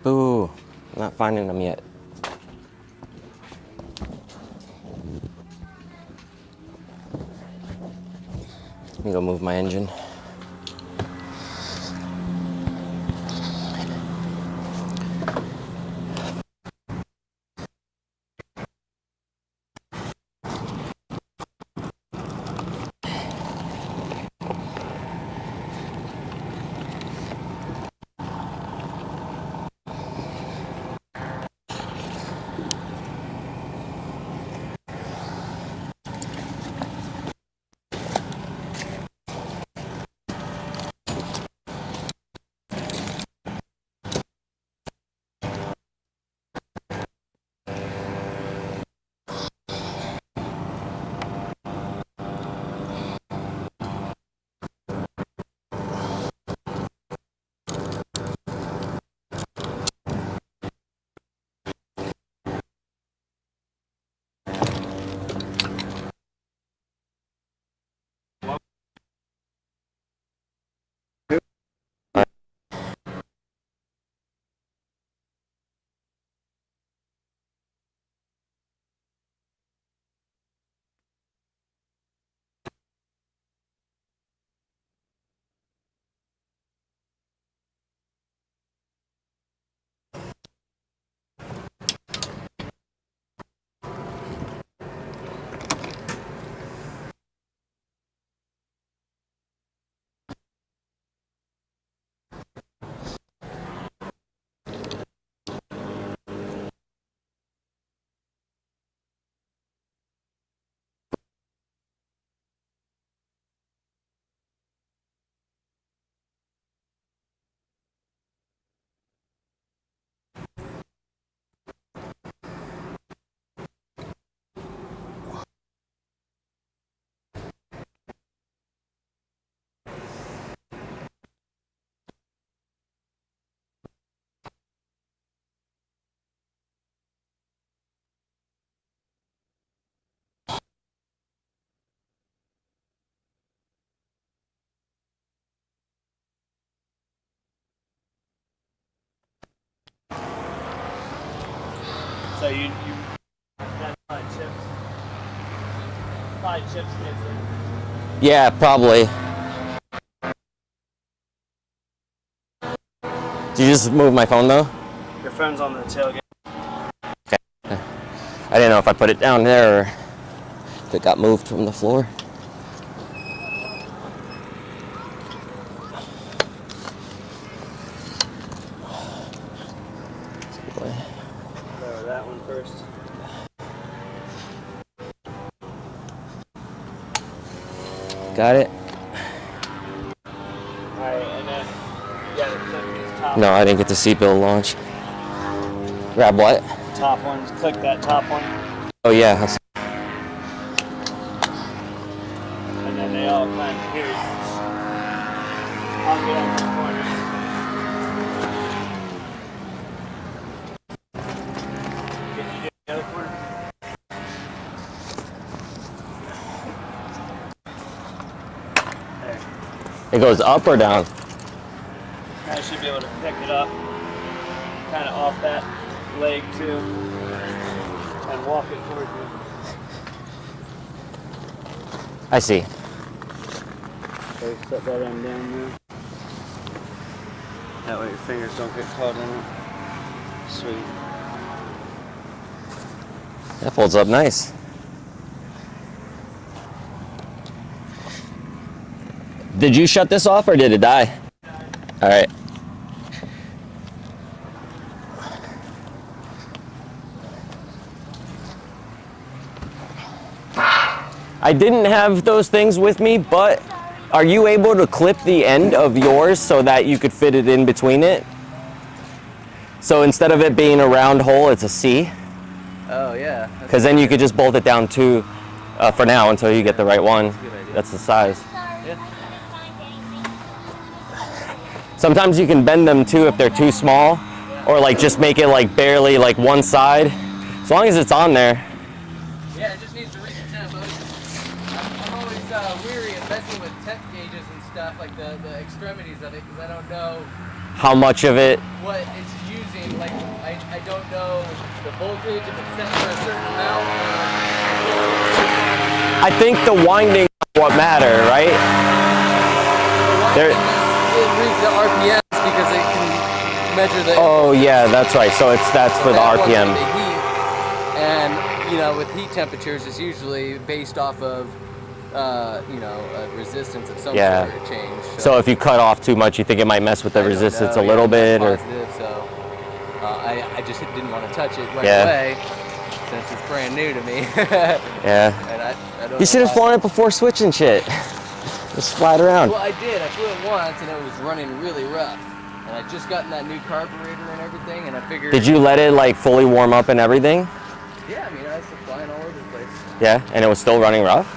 Boo, not finding them yet. Let me go move my engine. So you that's probably chips. Probably chips gets it. Yeah, probably. Did you just move my phone though? Your phone's on the tailgate. I didn't know if I put it down there or if it got moved from the floor. Lower that one first. Got it? Alright, and then you gotta click these top No, I didn't get the seatbelt launch. Grab what? top ones. Click that top one. Oh yeah. And then they all kind of here. I'll get on this corner. Can you do the other corner? There. It goes up or down? I should be able to pick it up kind of off that leg too and walk it towards you. I see. So set that end down there. That way your fingers don't get caught in it. Sweet. That folds up nice. Did you shut this off or did it die? All right. I didn't have those things with me, but are you able to clip the end of yours so that you could fit it in between it? So instead of it being a round hole, it's a C. Oh yeah. Because then you could just bolt it down too, for now until you get the right one. That's a good idea. That's the size. Yeah. Sometimes you can bend them too if they're too small, or like just make it like barely like one side. As long as it's on there. Yeah, it just needs to reach the temp. I'm always weary of messing with temp gauges and stuff, like the extremities of it, because I don't know How much of it? what it's using. Like, I don't know the voltage, if it's set for a certain amount. I think the windings are what matter, right? There. It reads the RPMs because it can measure the. Oh yeah, that's right. So that's for the that one's RPM. the heat. And, you know, with heat temperatures, it's usually based off of, you know, a resistance of some Yeah. sort of change. So if you cut off too much, you think it might mess with the I don't resistance know, a little yeah, bit, I'm or? not positive, so I just didn't want to touch it right Yeah. away since it's brand new to me. Yeah. And I don't You should have know flown it before switching shit. Just fly it around. Well, I did. I flew it once, and it was running really rough. And I just gotten that new carburetor and everything, and I figured. Did you let it like fully warm up and everything? Yeah, I mean, I was flying all over the place. Yeah, and it was still running rough?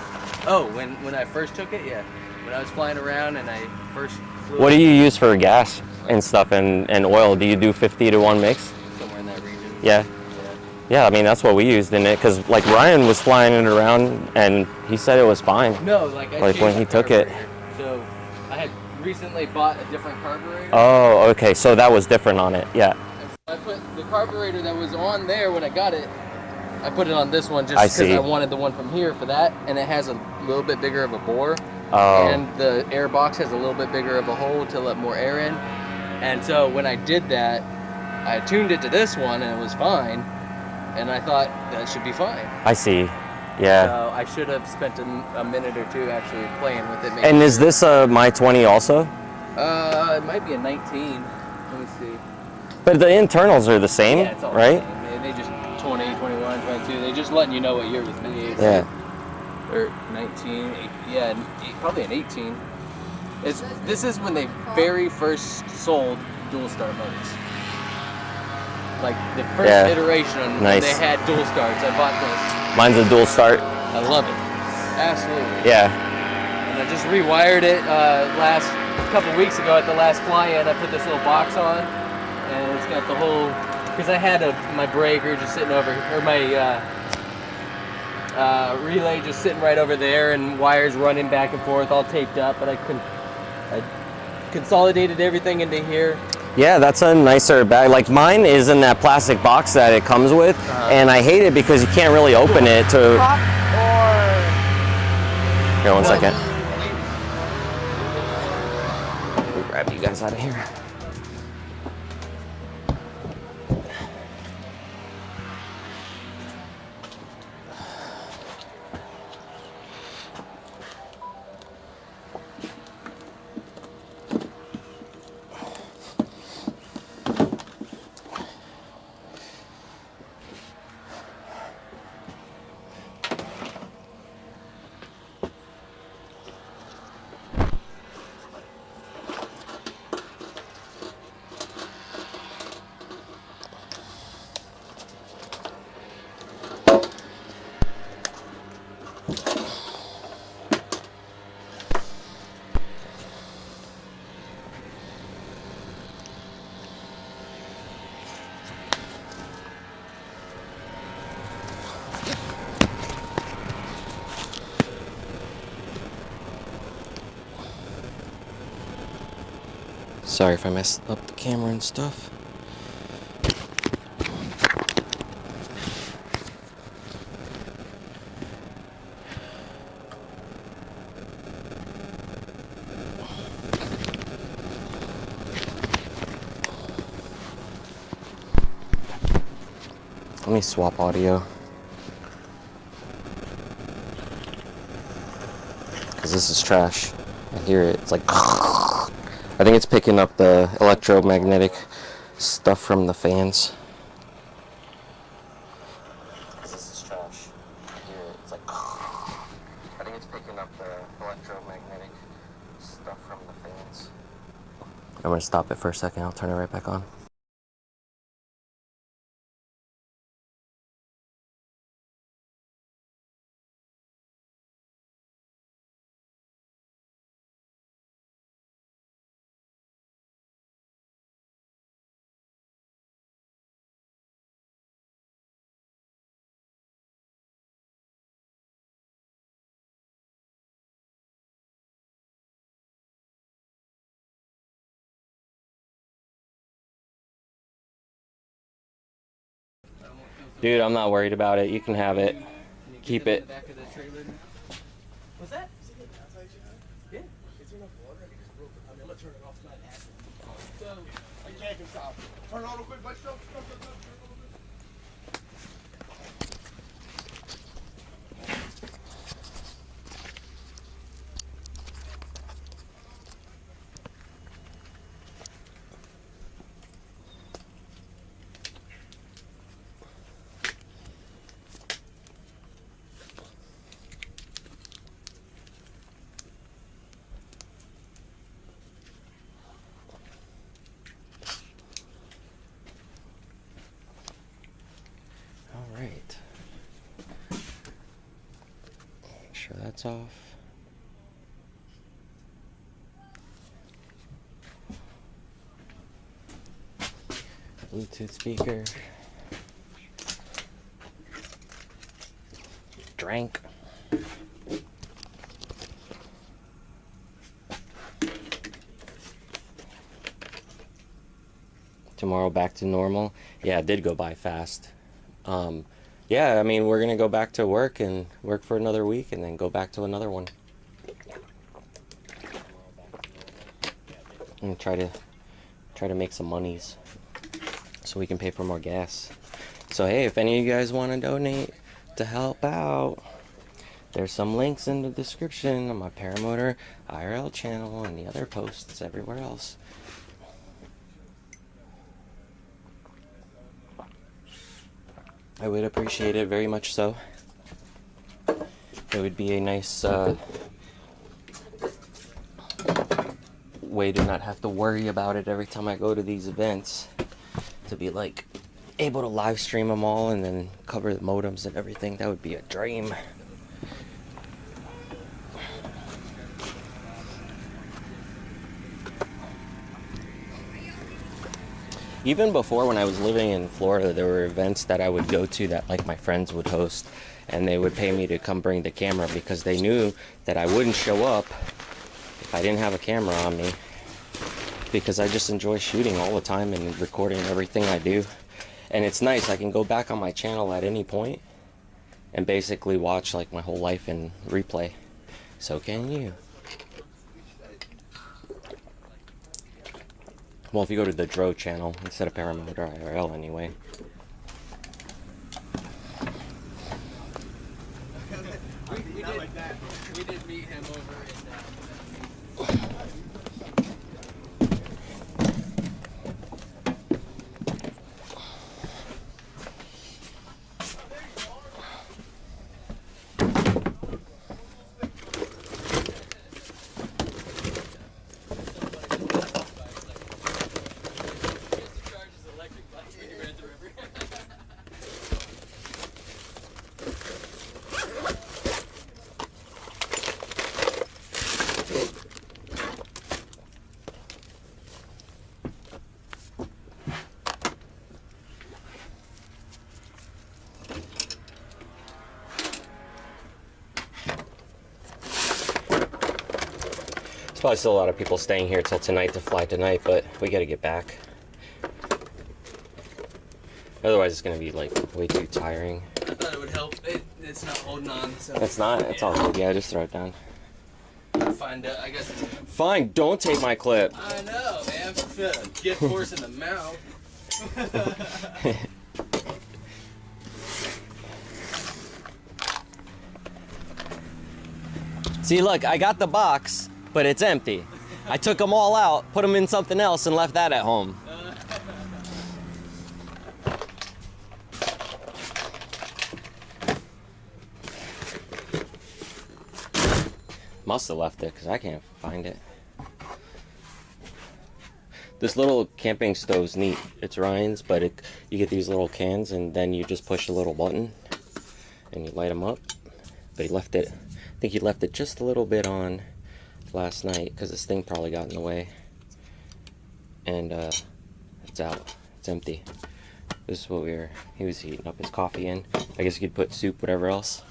Oh, when I first took it, yeah. When I was flying around and I first flew What do it, you use for gas and stuff and oil? Do you do 50-to-1 mix? somewhere in that region. Yeah. Yeah, I mean, that's what we used in it, because like Ryan was flying it around and he said it was fine. No, like I Like, when changed he the took it. carburetor. So I had recently bought a different carburetor. Oh, okay, so that was different on it, yeah. And so I put the carburetor that was on there when I got it. I put it on this one just I because see. I wanted the one from here for that, and it has a little bit bigger of a bore. Oh. And the air box has a little bit bigger of a hole to let more air in. And so when I did that, I tuned it to this one and it was fine. And I thought that should be fine. I see, yeah. So I should have spent a minute or two actually playing with it. And is this a My 20 also? It might be a 19. Let me see. But the internals are the same, Yeah, it's all right? the same. They just 20, 21, 22. They just letting you know what year it was made. Yeah. Or 19, yeah, probably an 18. This is when they very first sold dual start motors. Like the first Yeah. iteration when Nice. they had dual starts. I bought this. Mine's a dual start. I love it. Absolutely. Yeah. And I just rewired it last couple weeks ago at the last fly-in. I put this little box on, and it's got the whole. Because I had my breaker just sitting over, or my relay just sitting right over there, and wires running back and forth, all taped up. But I consolidated everything into here. Yeah, that's a nicer bag. Like mine is in that plastic box that it comes with, and I hate it because you can't really open it to. Here, 1 second. Let me grab you guys out of here. Sorry if I messed up the camera and stuff. Let me swap audio. Because this is trash. I hear it. It's like... I think it's picking up the electromagnetic stuff from the fans. Because this is trash. I hear it. It's like... I think it's picking up the electromagnetic stuff from the fans. I'm going to stop it for a second. I'll turn it right back on. Dude, I'm not worried about it. You can have it. Keep it. What's that? Yeah. Turn it on real quick, buddy. Stop. Alright. Make sure that's off. Bluetooth speaker. Drank. Tomorrow back to normal. Yeah, it did go by fast. Yeah, I mean, we're gonna go back to work and work for another week and then go back to another one. And try to make some monies so we can pay for more gas. So hey, if any of you guys want to donate to help out, there's some links in the description on my Paramotor IRL channel and the other posts everywhere else. I would appreciate it very much so. It would be a nice way to not have to worry about it every time I go to these events. To be like able to live stream them all and then cover the modems and everything. That would be a dream. Even before, when I was living in Florida, there were events that I would go to that like my friends would host, and they would pay me to come bring the camera because they knew that I wouldn't show up if I didn't have a camera on me. because I just enjoy shooting all the time and recording everything I do. And it's nice, I can go back on my channel at any point and basically watch like my whole life in replay. So can you. Well, if you go to the Dro channel instead of ParamotorIRL anyway. We did meet him over in Probably still a lot of people staying here till tonight to fly tonight, but we gotta get back. Otherwise it's gonna be like way too tiring. I thought it would help. It's not holding on, so. It's not, it's all good. Yeah, just throw it down. Find out, I guess. Fine, don't take my clip. I know, man. Gift horse in the mouth. See, look, I got the box, but it's empty. I took them all out, put them in something else, and left that at home. Must have left it, because I can't find it. This little camping stove's neat. It's Ryan's, but you get these little cans, and then you just push a little button, and you light them up. But he left it, I think he left it just a little bit on last night because this thing probably got in the way, and it's out, it's empty. This is what he was heating up his coffee in. I guess you could put soup, whatever else.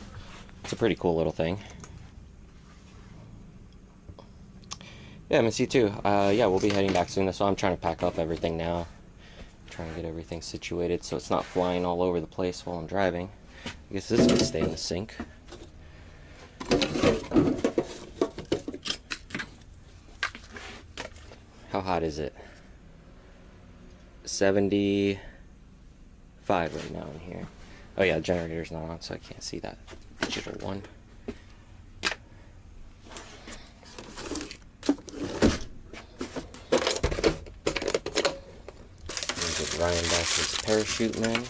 It's a pretty cool little thing. Yeah, Missy too. Yeah, we'll be heading back soon. That's why I'm trying to pack up everything now, trying to get everything situated so it's not flying all over the place while I'm driving. I guess this could stay in the sink. How hot is it? 75 right now in here. Oh yeah, the generator's not on, so I can't see that digital one. Get Ryan back his parachute man.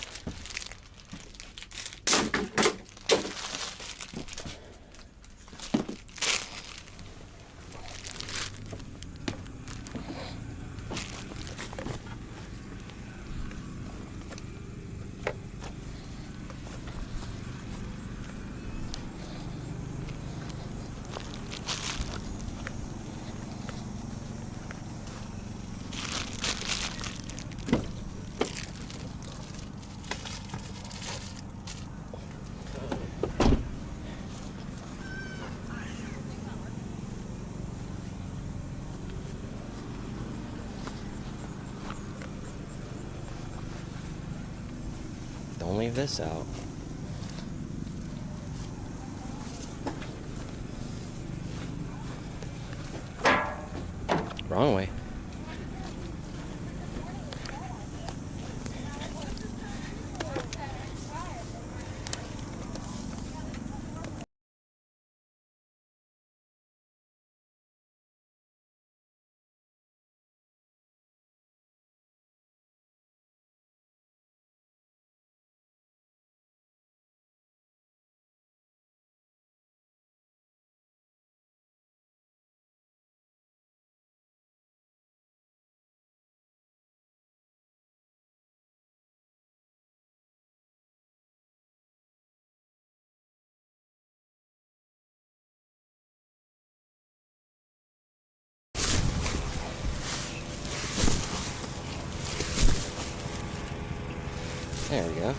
Don't leave this out. Wrong way. There we go.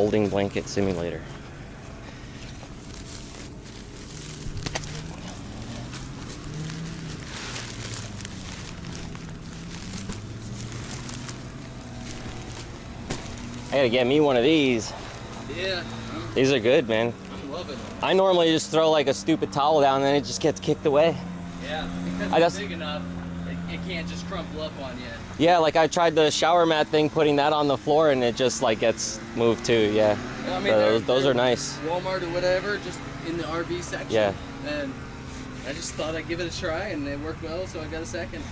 folding blanket simulator. I gotta get me one of these. Yeah, These are good, man. I'm loving them. I normally just throw like a stupid towel down and then it just gets kicked away. Yeah, because I it's just- big enough, it can't just crumple up on you. Yeah, like I tried the shower mat thing, putting that on the floor, and it just like gets moved too. Yeah, I mean, those are nice. Walmart or whatever, just in the RV section. Yeah. And I just thought I'd give it a try, and it worked well, so I got a second.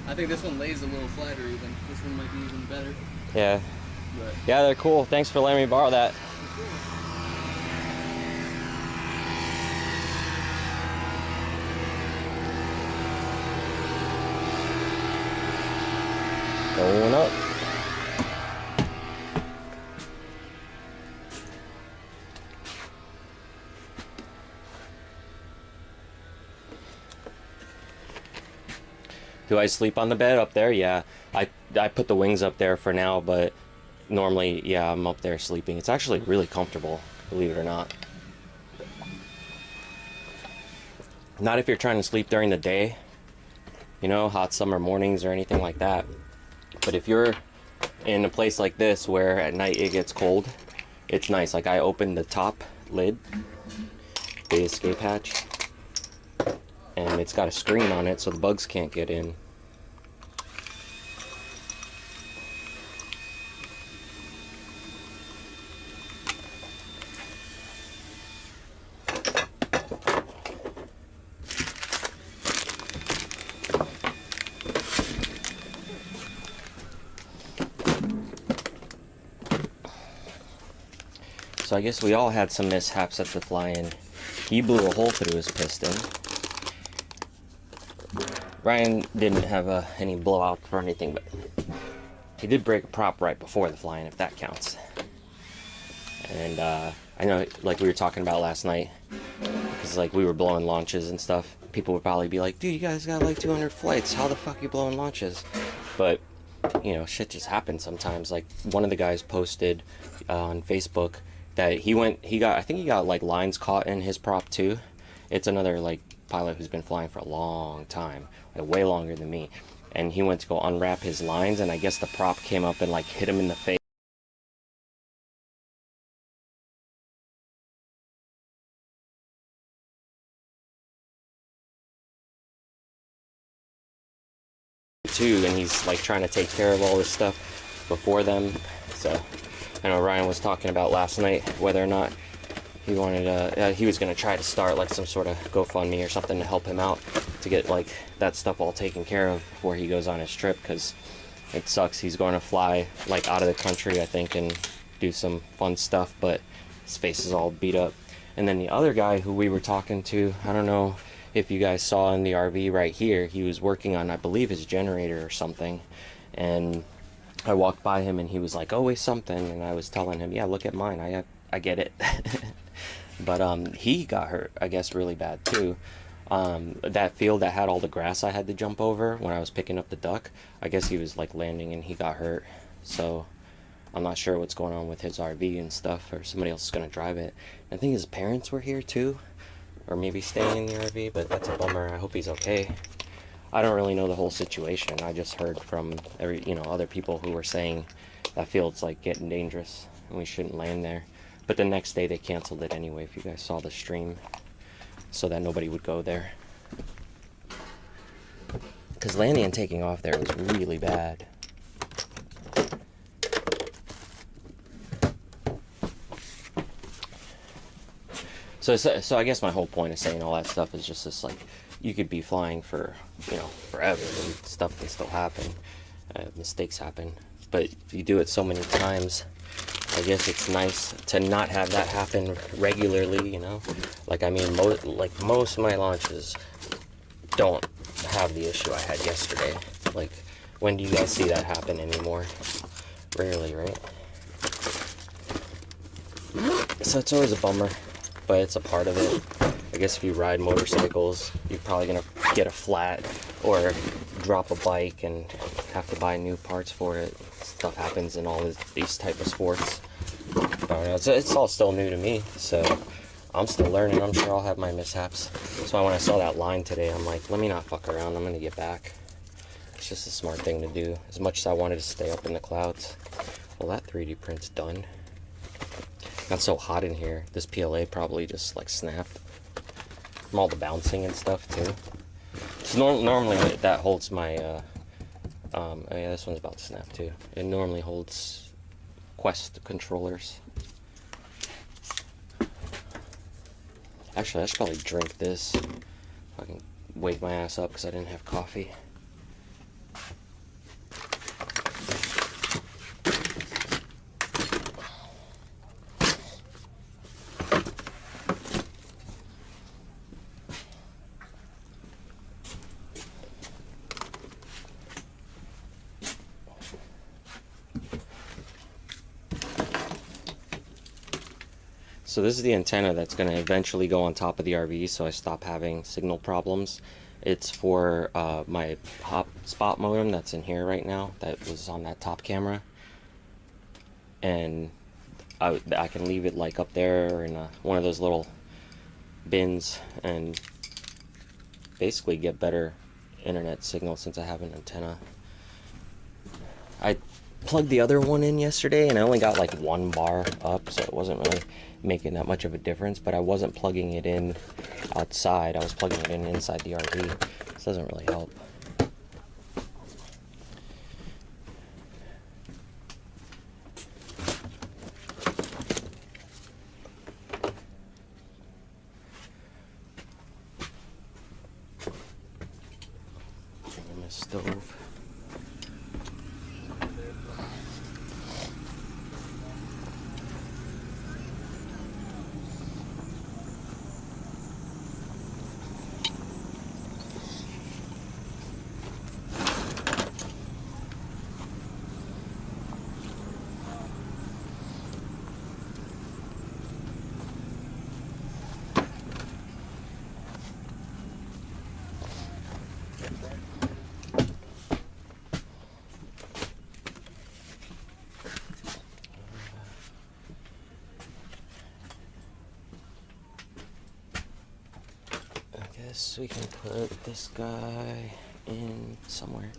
I think this one lays a little flatter even. This one might be even better. Yeah, But yeah, they're cool. Thanks for letting me borrow that. Going up. Do I sleep on the bed up there? Yeah, I put the wings up there for now, but normally, yeah, I'm up there sleeping. It's actually really comfortable, believe it or not. Not if you're trying to sleep during the day, you know, hot summer mornings or anything like that. But if you're in a place like this where at night it gets cold, it's nice. Like I opened the top lid, the escape hatch, and it's got a screen on it so the bugs can't get in. So I guess we all had some mishaps at the fly-in. He blew a hole through his piston. Ryan didn't have any blowouts or anything, but he did break a prop right before the fly-in, if that counts. And I know, like we were talking about last night, because like we were blowing launches and stuff, people would probably be like, dude, you guys got like 200 flights, how the fuck you blowing launches? But, you know, shit just happens sometimes. Like one of the guys posted on Facebook that I think he got like lines caught in his prop too. It's another like pilot who's been flying for a long time, like way longer than me. And he went to go unwrap his lines, and I guess the prop came up and like hit him in the face too, and he's like trying to take care of all this stuff before them. So I know Ryan was talking about last night whether or not he wanted he was gonna try to start like some sort of GoFundMe or something to help him out to get like that stuff all taken care of before he goes on his trip, because it sucks. He's going to fly like out of the country, I think, and do some fun stuff, but his face is all beat up. And then the other guy who we were talking to, I don't know if you guys saw in the RV right here, he was working on, I believe, his generator or something, and I walked by him and he was like, always something, and I was telling him, yeah, look at mine, I get it. But he got hurt, I guess, really bad too. That field that had all the grass I had to jump over when I was picking up the duck, I guess he was like landing and he got hurt. So I'm not sure what's going on with his RV and stuff, or somebody else is going to drive it. I think his parents were here too, or maybe staying in the RV, but that's a bummer. I hope he's okay. I don't really know the whole situation. I just heard from other people who were saying that field's like getting dangerous and we shouldn't land there. But the next day they canceled it anyway, if you guys saw the stream, so that nobody would go there. Because landing and taking off there was really bad. So I guess my whole point of saying all that stuff is just this, like, you could be flying for, forever, and stuff can still happen. Mistakes happen. But if you do it so many times, I guess it's nice to not have that happen regularly, Like, I mean, most of my launches don't have the issue I had yesterday. Like, when do you guys see that happen anymore? Rarely, right? So it's always a bummer, but it's a part of it. I guess if you ride motorcycles, you're probably gonna get a flat or drop a bike and have to buy new parts for it. Stuff happens in all these type of sports. But don't know. It's all still new to me, so I'm still learning. I'm sure I'll have my mishaps. That's why when I saw that line today, I'm like, let me not fuck around. I'm gonna get back. It's just a smart thing to do. As much as I wanted to stay up in the clouds. Well, that 3D print's done. Got so hot in here. This PLA probably just like snapped from all the bouncing and stuff too. So normally that holds my. Oh yeah, this one's about to snap too. It normally holds Quest controllers. Actually, I should probably drink this. I can wake my ass up because I didn't have coffee. So this is the antenna that's going to eventually go on top of the RV, so I stop having signal problems. It's for my hotspot modem that's in here right now, that was on that top camera. And I can leave it like up there in one of those little bins and basically get better internet signal since I have an antenna. I plugged the other one in yesterday and I only got like 1 bar up, so it wasn't really making that much of a difference, but I wasn't plugging it in outside. I was plugging it in inside the RV. This doesn't really help. Bring in my stove. We can put this guy in somewhere.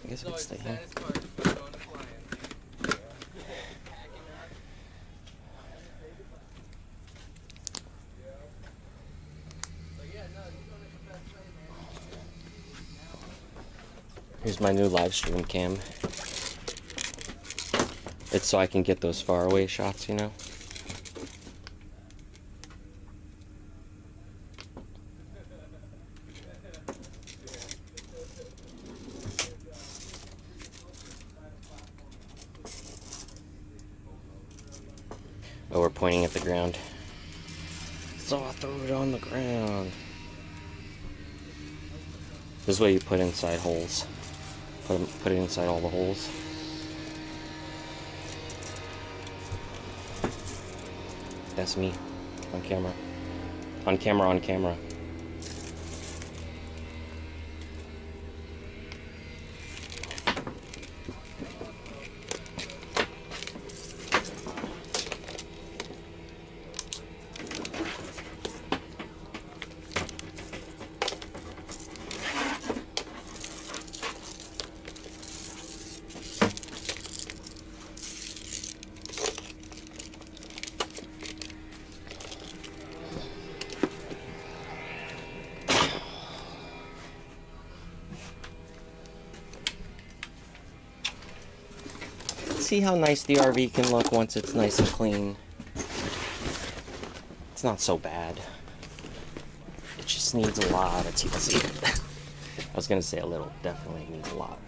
I guess it can stay here. Here's my new live stream cam. It's so I can get those far away shots, you know? Oh, we're pointing at the ground. So I'll throw it on the ground. This is what you put inside holes. Put it inside all the holes. That's me. On camera. On camera, on camera. See how nice the RV can look once it's nice and clean. It's not so bad. It just needs a lot of TLC. I was gonna say a little, definitely needs a lot.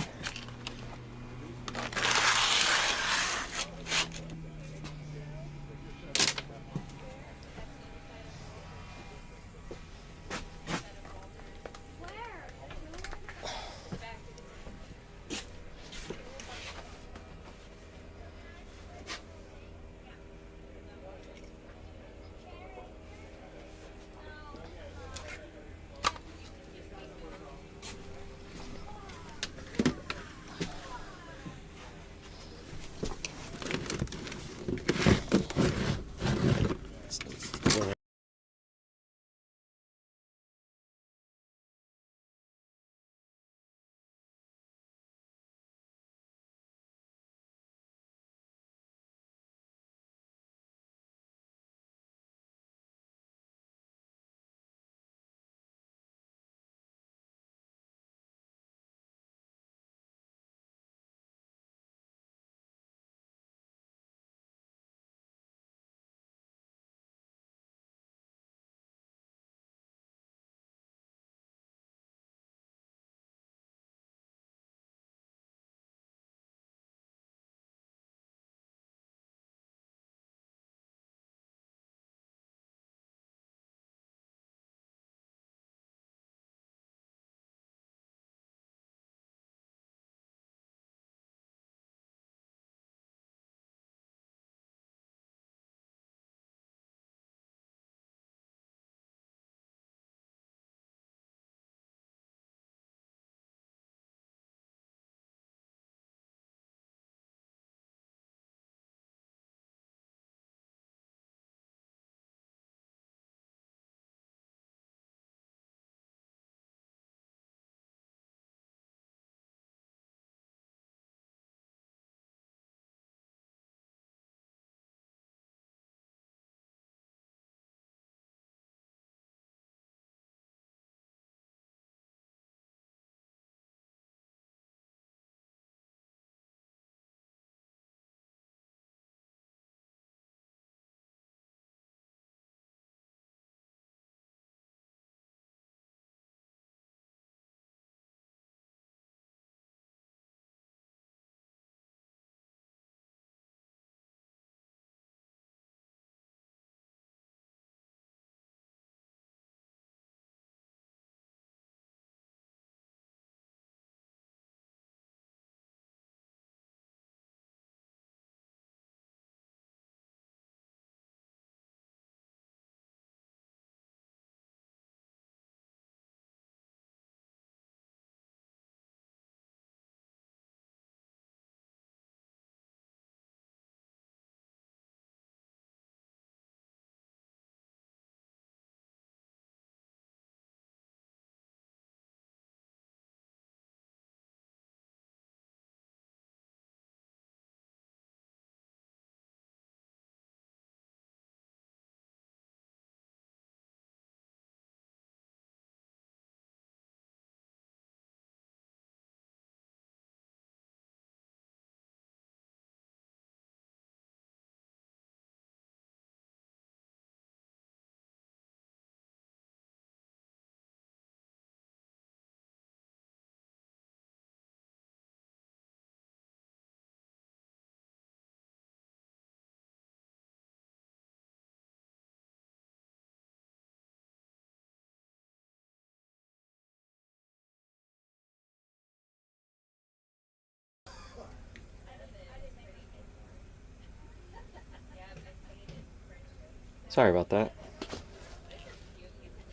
Sorry about that.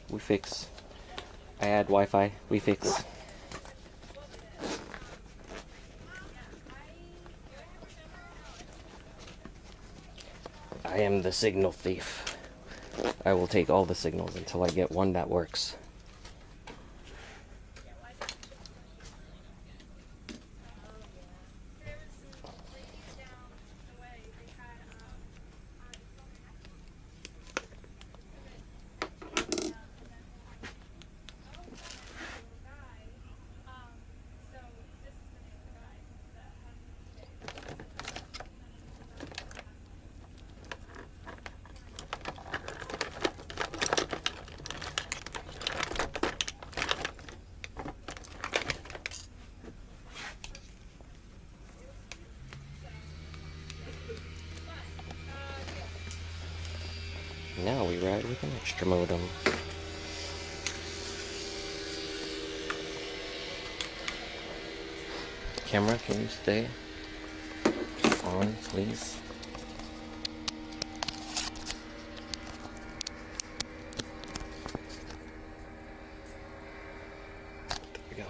We fix. I add Wi-Fi. We fix. I am the signal thief. I will take all the signals until I get one that works. Now we ride with an extra modem. Camera, can you stay on, please? There we go.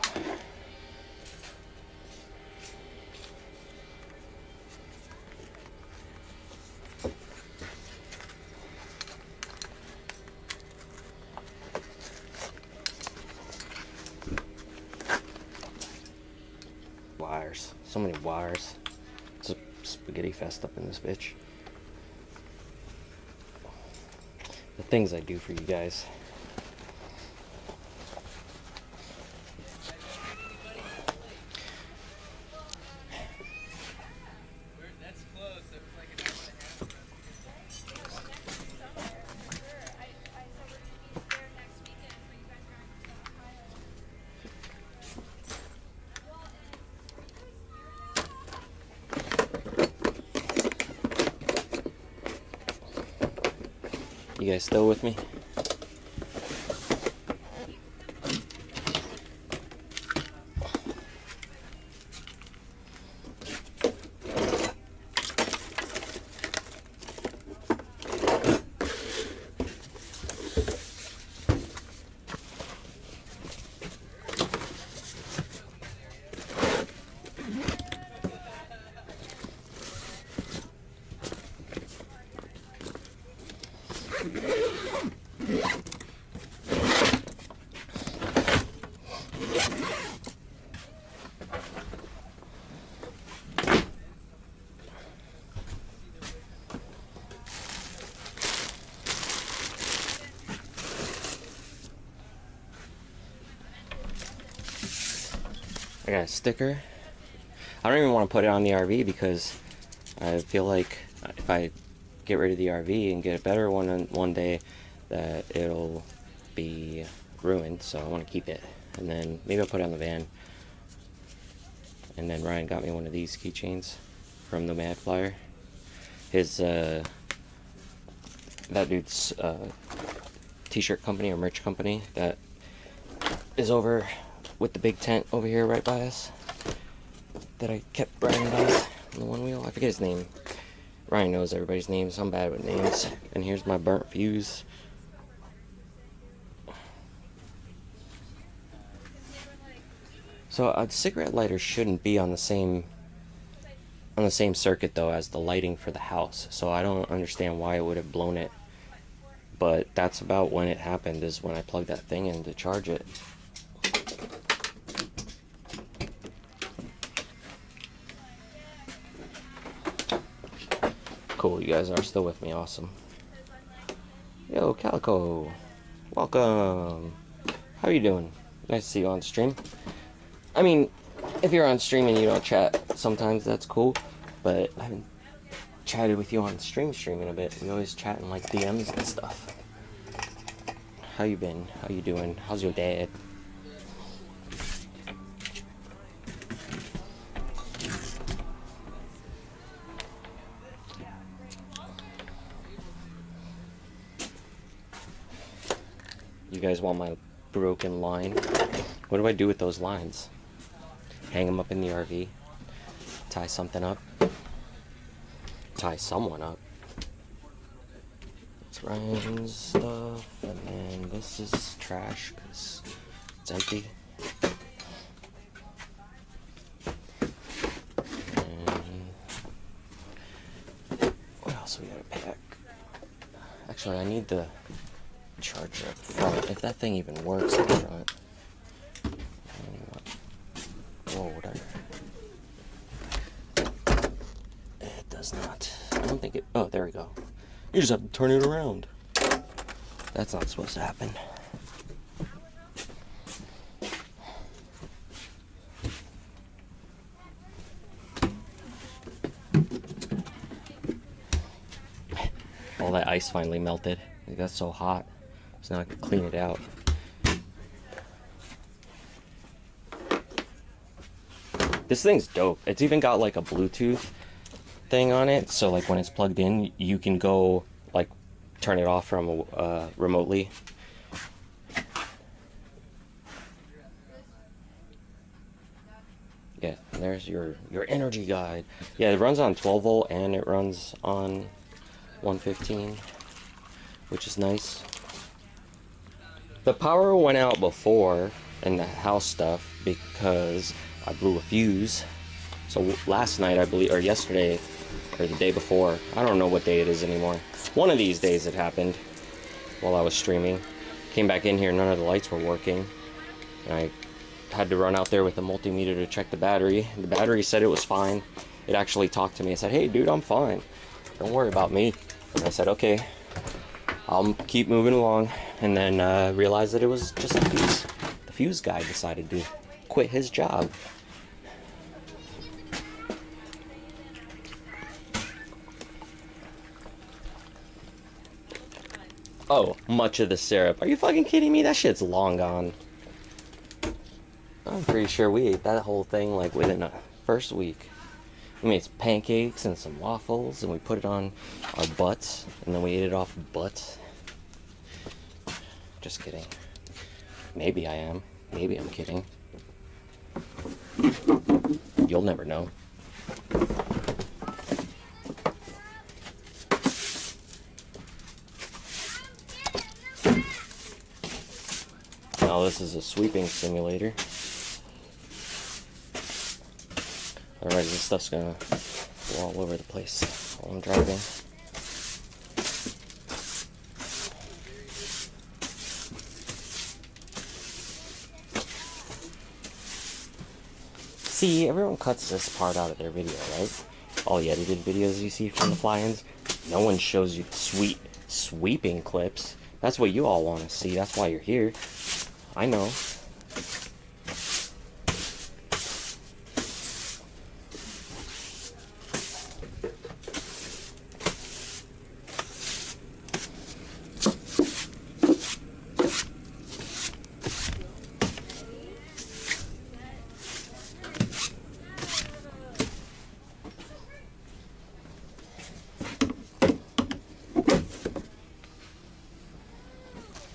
Wires. So many wires. It's a spaghetti fest up in this bitch. The things I do for you guys. That's close. It was like an hour and a half. You guys still with me? I got a sticker. I don't even want to put it on the RV because I feel like if I get rid of the RV and get a better one one day, that it'll be ruined. So I want to keep it, and then maybe I'll put it on the van. And then Ryan got me one of these keychains from the Mad Flyer. His that dude's t-shirt company or merch company that is over with the big tent over here right by us that I kept riding by on the one wheel. I forget his name. Ryan knows everybody's names. I'm bad with names. And here's my burnt fuse. So a cigarette lighter shouldn't be on the same circuit though as the lighting for the house. So I don't understand why it would have blown it. But that's about when it happened, is when I plugged that thing in to charge it. Cool, you guys are still with me. Awesome. Yo, Calico. Welcome. How are you doing? Nice to see you on stream. I mean, if you're on stream and you don't chat sometimes, that's cool. But I haven't chatted with you on stream in a bit. We always chat in like DMs and stuff. How you been? How you doing? How's your dad? You guys want my broken line? What do I do with those lines? Hang them up in the RV? Tie something up? Tie someone up? That's Ryan's stuff, and then this is trash because it's empty. And what else we gotta pack? Actually, I need the charger up front, if that thing even works up front. Whoa, whatever. It does not. I don't think it. Oh, there we go. You just have to turn it around. That's not supposed to happen. All that ice finally melted. It got so hot. So now I can clean it out. This thing's dope. It's even got like a Bluetooth thing on it, so like when it's plugged in, you can go like turn it off from remotely. Yeah, and there's your energy guide. Yeah, it runs on 12 volt and it runs on 115, which is nice. The power went out before in the house stuff because I blew a fuse. So last night, I believe, or yesterday, or the day before, I don't know what day it is anymore. One of these days it happened while I was streaming. Came back in here, none of the lights were working. And I had to run out there with a multimeter to check the battery. The battery said it was fine. It actually talked to me and said, "Hey dude, I'm fine. Don't worry about me." And I said, "Okay, I'll keep moving along." And then realized that it was just a fuse. The fuse guy decided to quit his job. Oh, much of the syrup. Are you fucking kidding me? That shit's long gone. I'm pretty sure we ate that whole thing like within the first week. We made some pancakes and some waffles and we put it on our butts and then we ate it off butts. Just kidding. Maybe I am. Maybe I'm kidding. You'll never know. Now this is a sweeping simulator. Otherwise this stuff's gonna go all over the place while I'm driving. See, everyone cuts this part out of their video, right? All the edited videos you see from the fly-ins, no one shows you the sweeping clips. That's what you all want to see. That's why you're here. I know.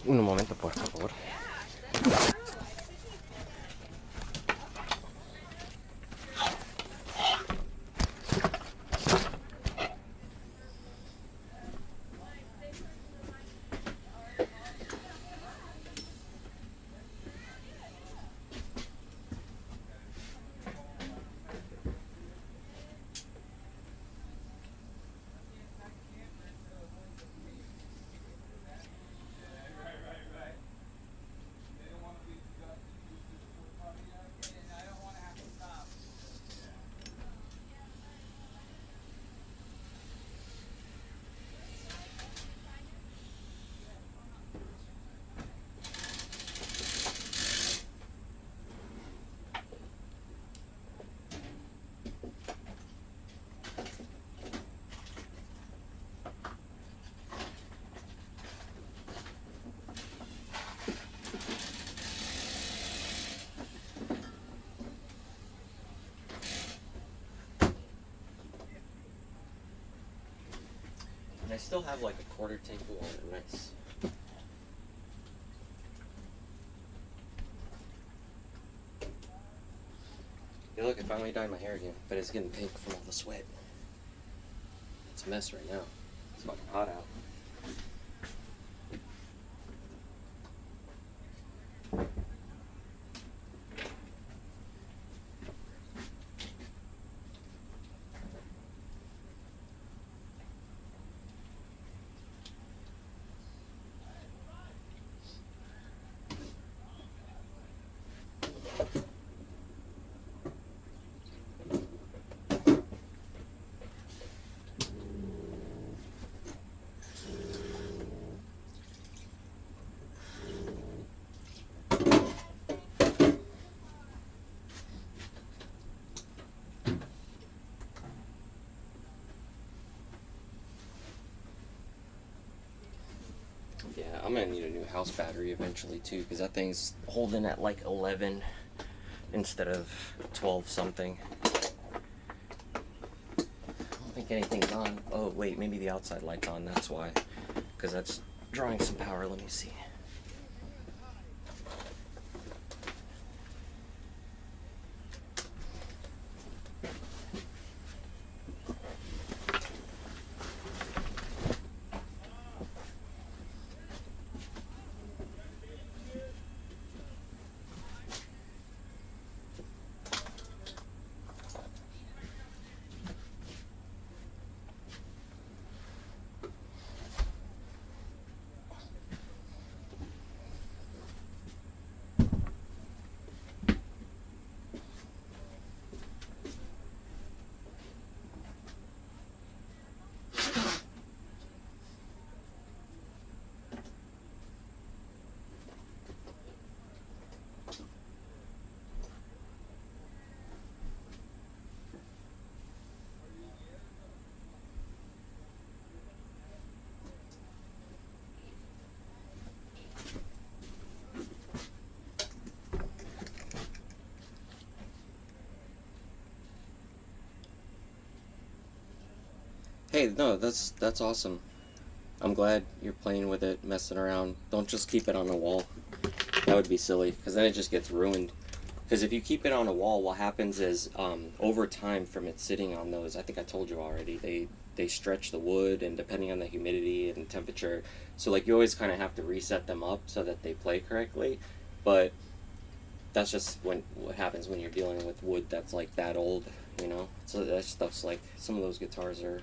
Un momento, por favor. And I still have like a quarter tank of water. Nice. Hey, look, I finally dyed my hair again, but it's getting pink from all the sweat. It's a mess right now. It's fucking hot out. Yeah, I'm gonna need a new house battery eventually too, because that thing's holding at like 11 instead of 12 something. I don't think anything's on. Oh wait, maybe the outside light's on, that's why. Because that's drawing some power, let me see. Hey, no, that's awesome. I'm glad you're playing with it, messing around. Don't just keep it on the wall. That would be silly, because then it just gets ruined. Because if you keep it on a wall, what happens is, over time from it sitting on those, I think I told you already, they stretch the wood, and depending on the humidity and temperature, so like you always kind of have to reset them up so that they play correctly. But that's just what happens when you're dealing with wood that's like that old, you know? So that stuff's like, some of those guitars are,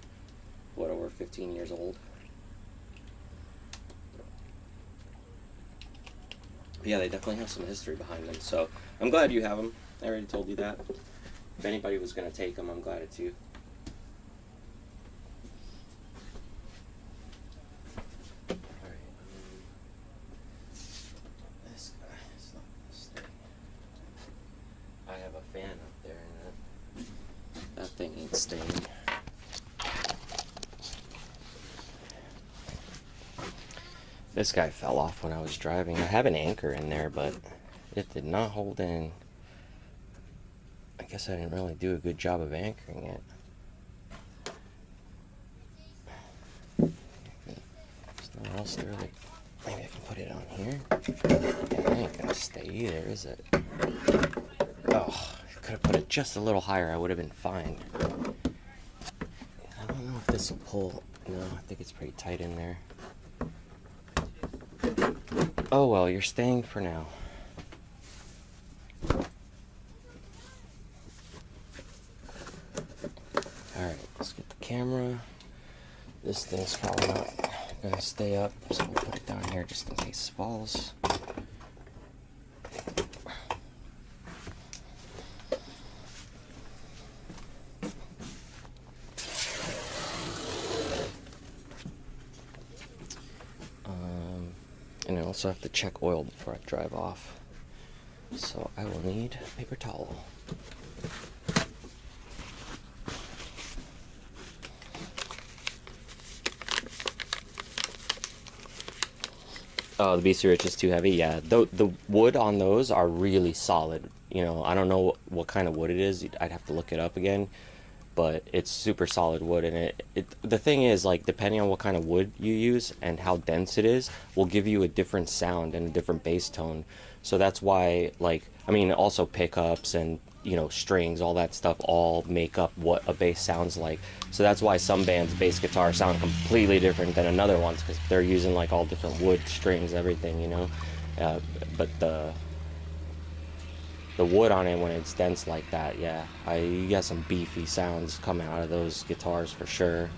what, over 15 years old? But yeah, they definitely have some history behind them, so I'm glad you have them. I already told you that. If anybody was going to take them, I'm glad it's you. Alright, this guy is not going to stay. I have a fan up there, and that thing ain't staying. This guy fell off when I was driving. I have an anchor in there, but it did not hold in. I guess I didn't really do a good job of anchoring it. There's nowhere else to really... Maybe I can put it on here. Yeah, it ain't gonna stay either, is it? Oh, I could have put it just a little higher. I would have been fine. I don't know if this will pull. No, I think it's pretty tight in there. Oh well, you're staying for now. Alright, let's get the camera. This thing's probably not gonna stay up, so we'll put it down here just in case it falls. And I also have to check oil before I drive off. So I will need a paper towel. Oh, the BC Rich is too heavy. Yeah, the wood on those are really solid. You know, I don't know what kind of wood it is. I'd have to look it up again. But it's super solid wood, and the thing is, like, depending on what kind of wood you use and how dense it is, will give you a different sound and a different bass tone. So that's why, like, I mean, also pickups and, you know, strings, all that stuff all make up what a bass sounds like. So that's why some bands' bass guitars sound completely different than another one's, because they're using like all different wood, strings, everything, you know. But the wood on it when it's dense like that, yeah, you got some beefy sounds coming out of those guitars for sure.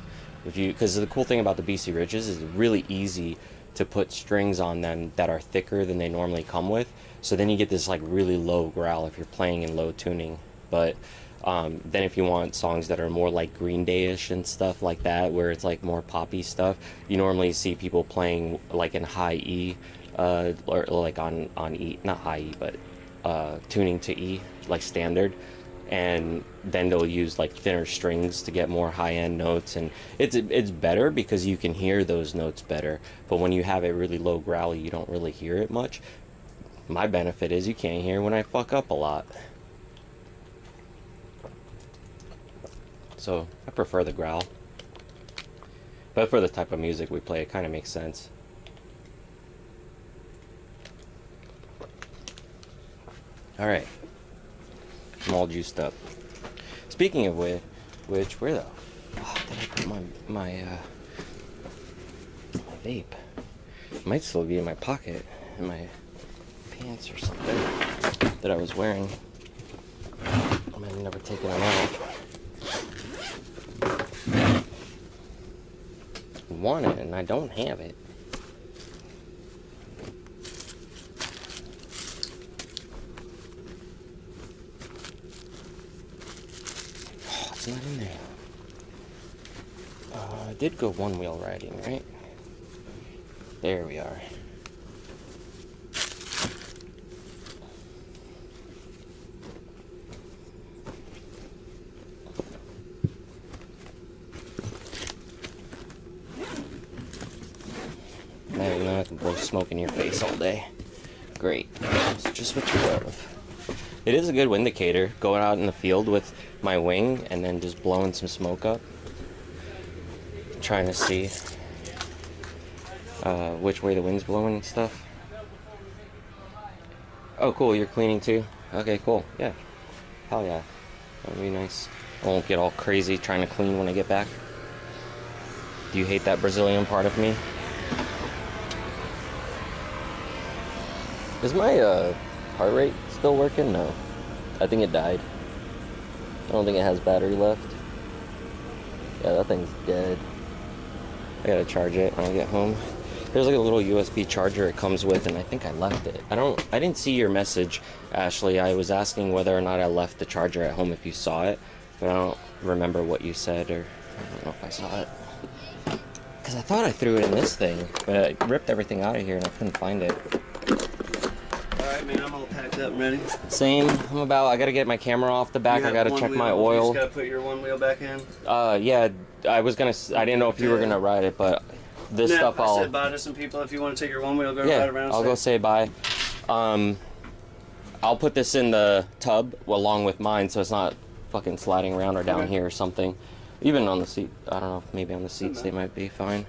Because the cool thing about the BC Ridges is it's really easy to put strings on them that are thicker than they normally come with. So then you get this like really low growl if you're playing in low tuning. But then if you want songs that are more like Green Day-ish and stuff like that, where it's like more poppy stuff, you normally see people playing like in high E, or like on E, not high E, but tuning to E, like standard. And then they'll use like thinner strings to get more high-end notes, and it's better because you can hear those notes better. But when you have a really low growl, you don't really hear it much. My benefit is you can't hear when I fuck up a lot. So I prefer the growl. But for the type of music we play, it kind of makes sense. Alright. I'm all juiced up. Speaking of which, where the fuck did I put my vape? It might still be in my pocket, in my pants or something that I was wearing. I might have never taken it out. I want it and I don't have it. Not in there. I did go one wheel riding, right? There we are. Now you know I can blow smoke in your face all day. Great. That's just what you love. It is a good indicator, going out in the field with my wing and then just blowing some smoke up. Trying to see which way the wind's blowing and stuff. Oh cool, you're cleaning too? Okay, cool, yeah. Hell yeah, that'd be nice. I won't get all crazy trying to clean when I get back. Do you hate that Brazilian part of me? Is my heart rate still working? No. I think it died. I don't think it has battery left. Yeah, that thing's dead. I gotta charge it when I get home. There's like a little USB charger it comes with, and I think I left it. I didn't see your message, Ashley. I was asking whether or not I left the charger at home if you saw it, but I don't remember what you said, or I don't know if I saw it. Because I thought I threw it in this thing, but I ripped everything out of here and I couldn't find it. Alright, man, I'm all packed up and ready. Same. I gotta get my camera off the back. I gotta check my oil. You just gotta put your one wheel back in? Yeah, I didn't know if you were gonna ride it, but this stuff I said bye to some people. If you want to take your one wheel, go ride around. I'll go say bye. I'll put this in the tub along with mine so it's not fucking sliding around or down here or something. Even on the seat, I don't know, maybe on the seats they might be fine.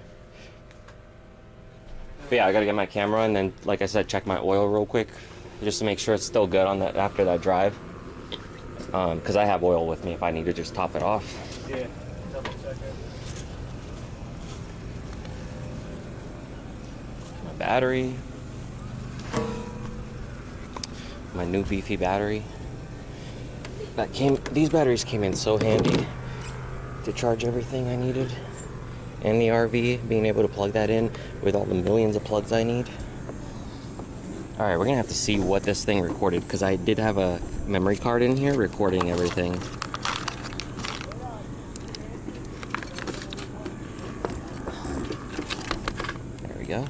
But yeah, I gotta get my camera and then, like I said, check my oil real quick just to make sure it's still good on that after that drive. Because I have oil with me if I need to just top it off. Yeah, double check it. My battery. My new beefy battery. These batteries came in so handy to charge everything I needed. And the RV, being able to plug that in with all the millions of plugs I need. Alright, we're gonna have to see what this thing recorded, because I did have a memory card in here recording everything. There we go.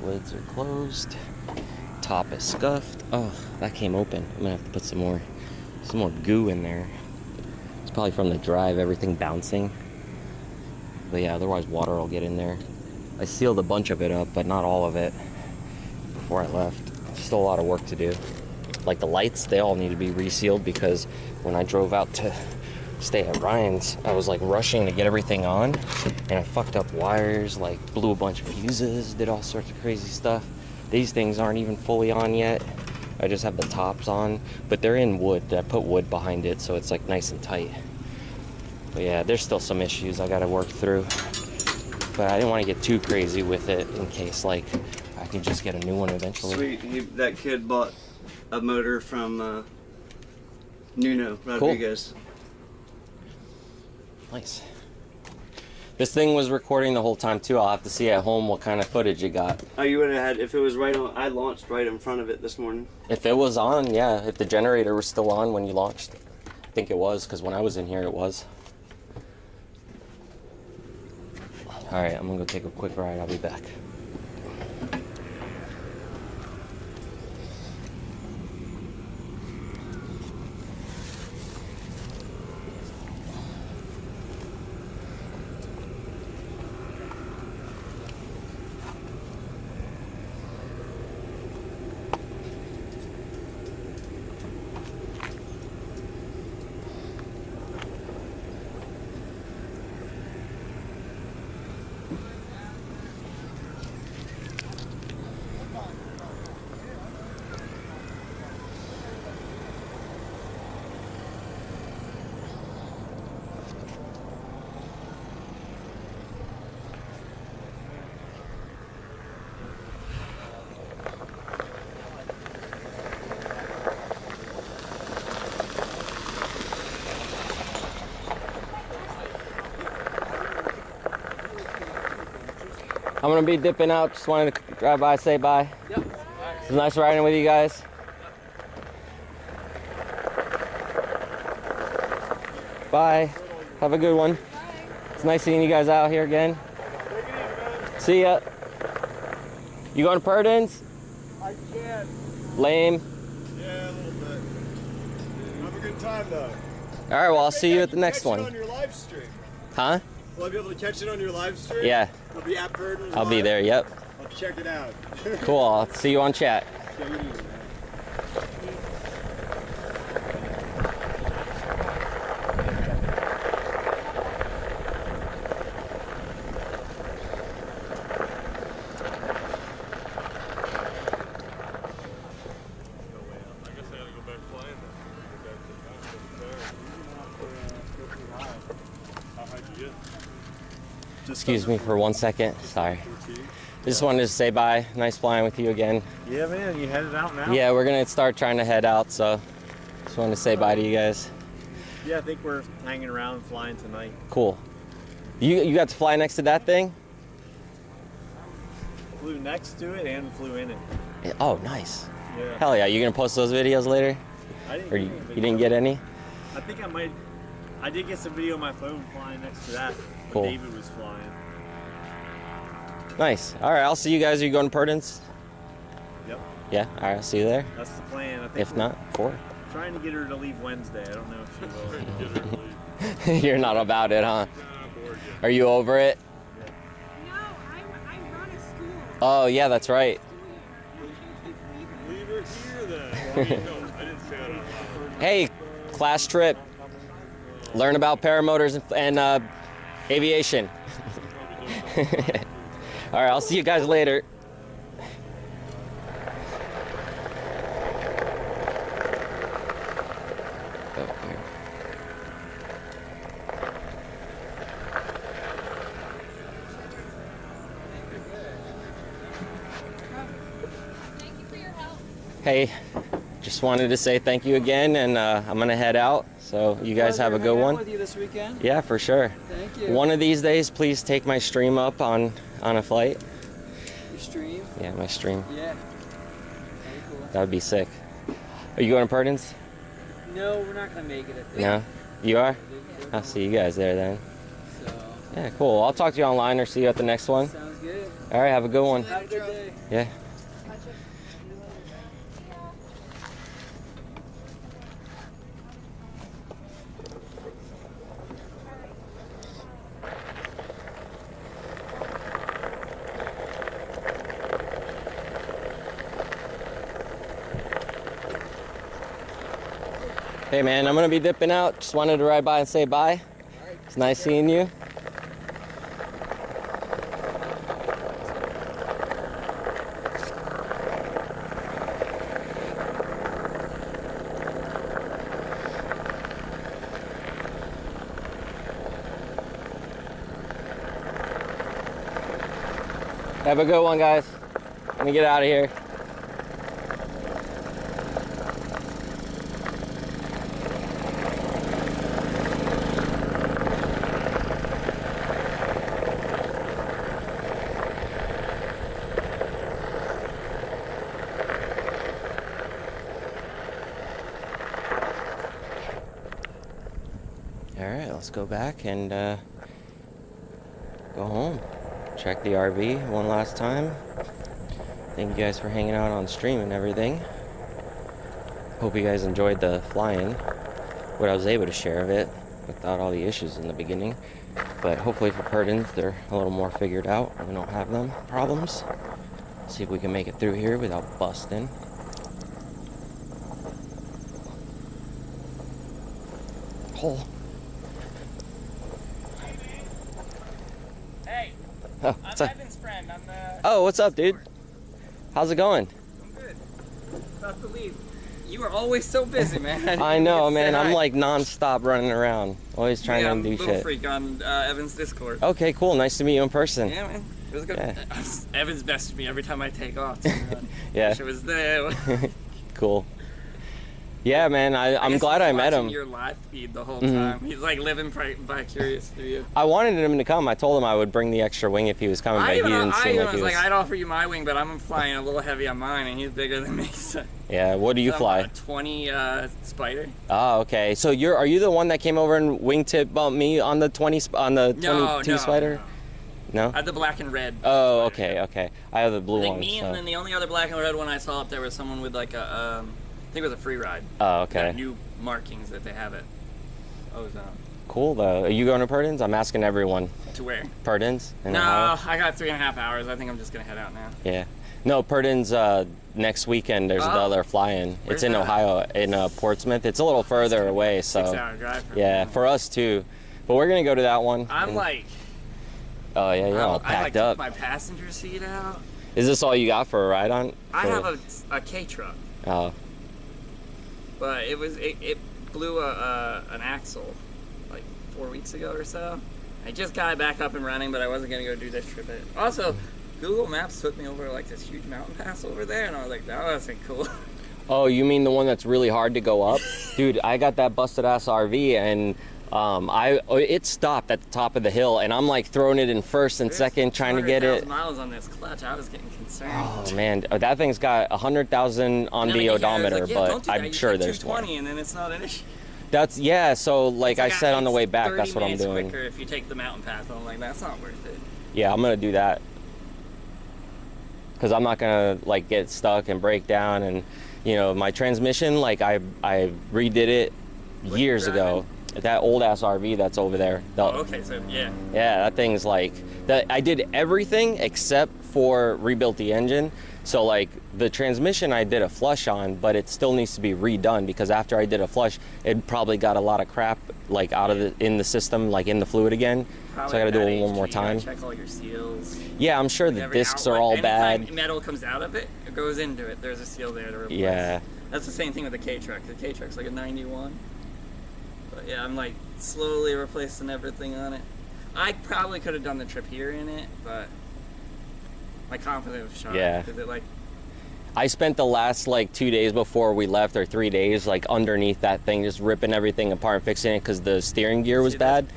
Lids are closed. Top is scuffed. Oh, that came open. I'm gonna have to put some more goo in there. It's probably from the drive, everything bouncing. But yeah, otherwise water will get in there. I sealed a bunch of it up, but not all of it before I left. Still a lot of work to do. Like the lights, they all need to be resealed, because when I drove out to stay at Ryan's, I was like rushing to get everything on, and I fucked up wires, like blew a bunch of fuses, did all sorts of crazy stuff. These things aren't even fully on yet. I just have the tops on, but they're in wood. I put wood behind it, so it's like nice and tight. But yeah, there's still some issues I gotta work through. But I didn't want to get too crazy with it in case like I can just get a new one eventually. Sweet. That kid bought a motor from Nuno Rodriguez. Nice. This thing was recording the whole time too. I'll have to see at home what kind of footage it got. Oh, you would have had, if it was right on, I launched right in front of it this morning. If it was on, yeah. If the generator was still on when you launched. I think it was, because when I was in here it was. Alright, I'm gonna go take a quick ride. I'll be back. I'm gonna be dipping out. Just wanted to drive by, say bye. Yep. It's nice riding with you guys. Bye. Have a good one. It's nice seeing you guys out here again. See ya. You going to Purdon's? I can. Lame. Yeah, a little bit. Have a good time though. All right, well, I'll see you at the next one. On your live stream. Huh? Will I be able to catch it on your live stream? Yeah. I'll be at Purdon's. I'll be live? there, yep. I'll check it out. Cool, I'll see you on chat. Take it easy, man. I guess I gotta go back flying then. Go back to how high did you get? Excuse me for 1 second. Sorry. I just wanted to say bye. Nice flying with you again. Yeah, man. You headed out now? Yeah, we're gonna start trying to head out, so just wanted to say bye to you guys. Yeah, I think we're hanging around and flying tonight. Cool. You got to fly next to that thing? Flew next to it and flew in it. Oh, nice. Yeah. Hell yeah. You gonna post those videos later? I didn't Or get you any didn't get any? I think I might. I did get some video on my phone flying next to that. When Cool. David was flying. Nice. All right, I'll see you guys. Are you going to Purdon's? Yep. Yeah. All right, I'll see you there. That's the plan. I think If not, 4. trying to get her to leave Wednesday. I don't know if she will. Get her to leave. You're not about it, huh? Not on board yet. Are you over it? No, I run a school. Oh, yeah, that's right. Leave her here then. No, I didn't say that out loud. Hey, class trip. Learn about paramotors and aviation. All right, I'll see you guys later. Oh, here. Thank you for your help. Hey, just wanted to say thank you again, and I'm gonna head out. So you guys have a good one. With you this weekend. Yeah, for sure. Thank you. One of these days, please take my stream up on a flight. Your stream. Yeah, my stream. Yeah. Very cool. That would be sick. Are you going to Purdon's? No, we're not gonna make it. I think. No? You are? I'll see you guys there then. So Yeah, cool. I'll talk to you online or see you at the next one. sounds good. All right, have a good one. Have a good day. Yeah. Hey man, I'm gonna be dipping out. Just wanted to ride by and say bye. It's nice seeing you. Have a good one, guys. Let me get out of here. All right, let's go back and go home. Check the RV one last time. Thank you guys for hanging out on stream and everything. Hope you guys enjoyed the flying, what I was able to share of it without all the issues in the beginning. But hopefully for Purdens, they're a little more figured out and we don't have them problems. See if we can make it through here without busting. Hole. Hey, Oh, I'm what's up? Evan's friend. I'm the. Oh, what's up, dude? How's it going? I'm good. About to leave. You were always so busy, man. I know, man. I'm like non-stop running around, always trying to do Little shit. Freak on Evan's Discord. Okay, cool. Nice to meet you in person. Yeah, man. It was good. Yeah. Evan's messaged me every time I take off. So, Yeah. Wish it was there. Cool. Yeah, man. I'm glad I met him. Your live feed the whole time. He's like living vicarious through you. I wanted him to come. I told him I would bring the extra wing if he was coming, but he didn't seem like he was. I'd offer you my wing, but I'm flying a little heavy on mine, and he's bigger than me. So. Yeah. What do you fly? A 20 Spider. Oh, okay. So are you the one that came over and wingtip bumped me on the 22 Spider? No. I had the black and red. Oh, Spider. okay. I have the blue one. I think me and then the only other black and red one I saw up there was someone with like a. I think it was a free ride. Oh, okay. Got new markings that they have at Ozone. Cool though. Are you going to Purdens? I'm asking everyone. To where? Purdens? in No, Ohio? I got 3.5 hours. I think I'm just gonna head out now. Yeah. No, Purdens next weekend. There's the other fly-in. Where's It's in that? Ohio, in Portsmouth. It's a little further away, so 6 hour drive. yeah, for us too. But we're gonna go to that one. I'm and- like. Oh yeah, you're all I packed took up. my passenger seat out. Is this all you got for a ride on? I have a K truck, Oh. but it blew an axle like 4 weeks ago or so. I just got it back up and running, but I wasn't gonna go do this trip. Also, Google Maps took me over like this huge mountain pass over there, and I was like, that wasn't cool. Oh, you mean the one that's really hard to go up? Dude, I got that busted ass RV and it stopped at the top of the hill and I'm like throwing it in first and second trying to get it. Miles on this clutch, I was getting concerned. Oh man, that thing's got 100,000 on the odometer, but I'm sure there's more. 220 and then it's not an issue. That's, yeah, so like I said on the way back, 30 that's what I'm minutes doing. quicker if you take the mountain path, I'm like, that's not worth it. Yeah, I'm gonna do that. Cause I'm not gonna like get stuck and break down, and you know, my transmission, like I redid it years ago. That old ass RV that's over there. Oh, okay, so yeah. Yeah, that thing's like, that. I did everything except for rebuilt the engine. So like the transmission I did a flush on, but it still needs to be redone because after I did a flush, it probably got a lot of crap like out of in the system, like in the fluid again. Probably so I gotta do it bad one more HG, time. Check all your seals. Yeah, I'm sure the discs are all bad. Anytime metal comes out of it, it goes into it. There's a seal there to replace. Yeah. That's the same thing with the K-Truck. The K-Truck's like a 91. But yeah, I'm like slowly replacing everything on it. I probably could have done the trip here in it, but my confidence was shot. Yeah. Because it like. I spent the last like 2 days before we left, or 3 days, like underneath that thing, just ripping everything apart and fixing it because the steering gear was bad. That's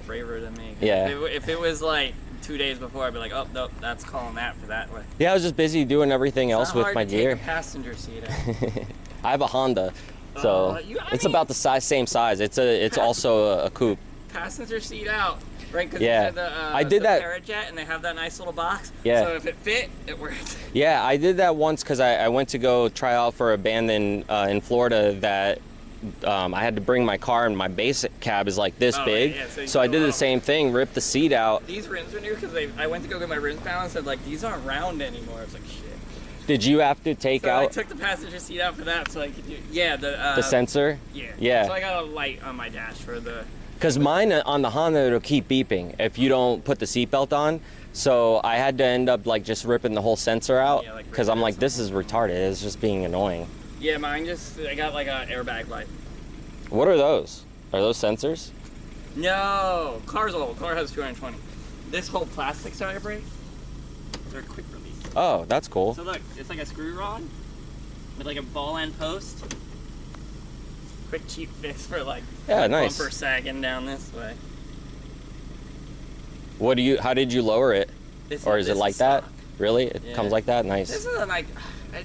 braver than me. Yeah. If it was like 2 days before, I'd be like, oh nope, that's calling that for that way. Yeah, I was just busy doing everything else with my gear. Take a passenger seat out. I have a Honda, so it's about the same size. It's also a coupe. Passenger seat out, right? Because Yeah. I did that. Parajet, and they have that nice little box. Yeah. So if it fit, it worked. Yeah, I did that once because I went to go try out for a band in Florida that I had to bring my car, and my basic cab is like this big. Yeah, so I did the same thing, ripped the seat out. These rims are new because I went to go get my rims balanced and said like these aren't round anymore. I was like shit. Did you have to take So out I took the passenger seat out for that so I could do the sensor? Yeah. Yeah. So I got a light on my dash for the. Because mine on the Honda, it'll keep beeping if you don't put the seatbelt on. So I had to end up like just ripping the whole sensor out because I'm like, this is retarded. It's just being annoying. Yeah, mine I got like an airbag light. What are those? Are those sensors? No, car's old. Car has 220. This whole plastic tire brake, they're quick release. Oh, that's cool. So look, it's like a screw rod with like a ball end post. Quick cheap fix for like nice. bumper sagging down this way. How did you lower it? Or is it like that? stock. Really? It comes like that? Nice. This is like,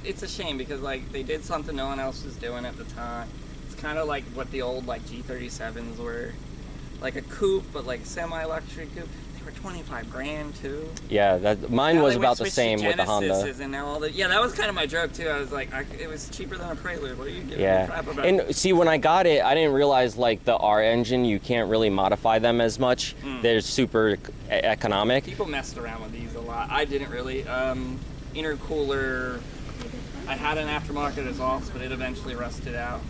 it's a shame because like they did something no one else was doing at the time. It's kind of like what the old like G37s were. Like a coupe, but like a semi-electric coupe. They were 25 grand too. Yeah, mine was they about the switched same to with the Honda. Genesises and now all the, that was kind of my joke too. I was like, it was cheaper than a Prelude. What are you giving me crap about? And see, when I got it, I didn't realize like the R engine, you can't really modify them as much. They're super economic. People messed around with these a lot. I didn't really. Intercooler, I had an aftermarket exhaust, but it eventually rusted out.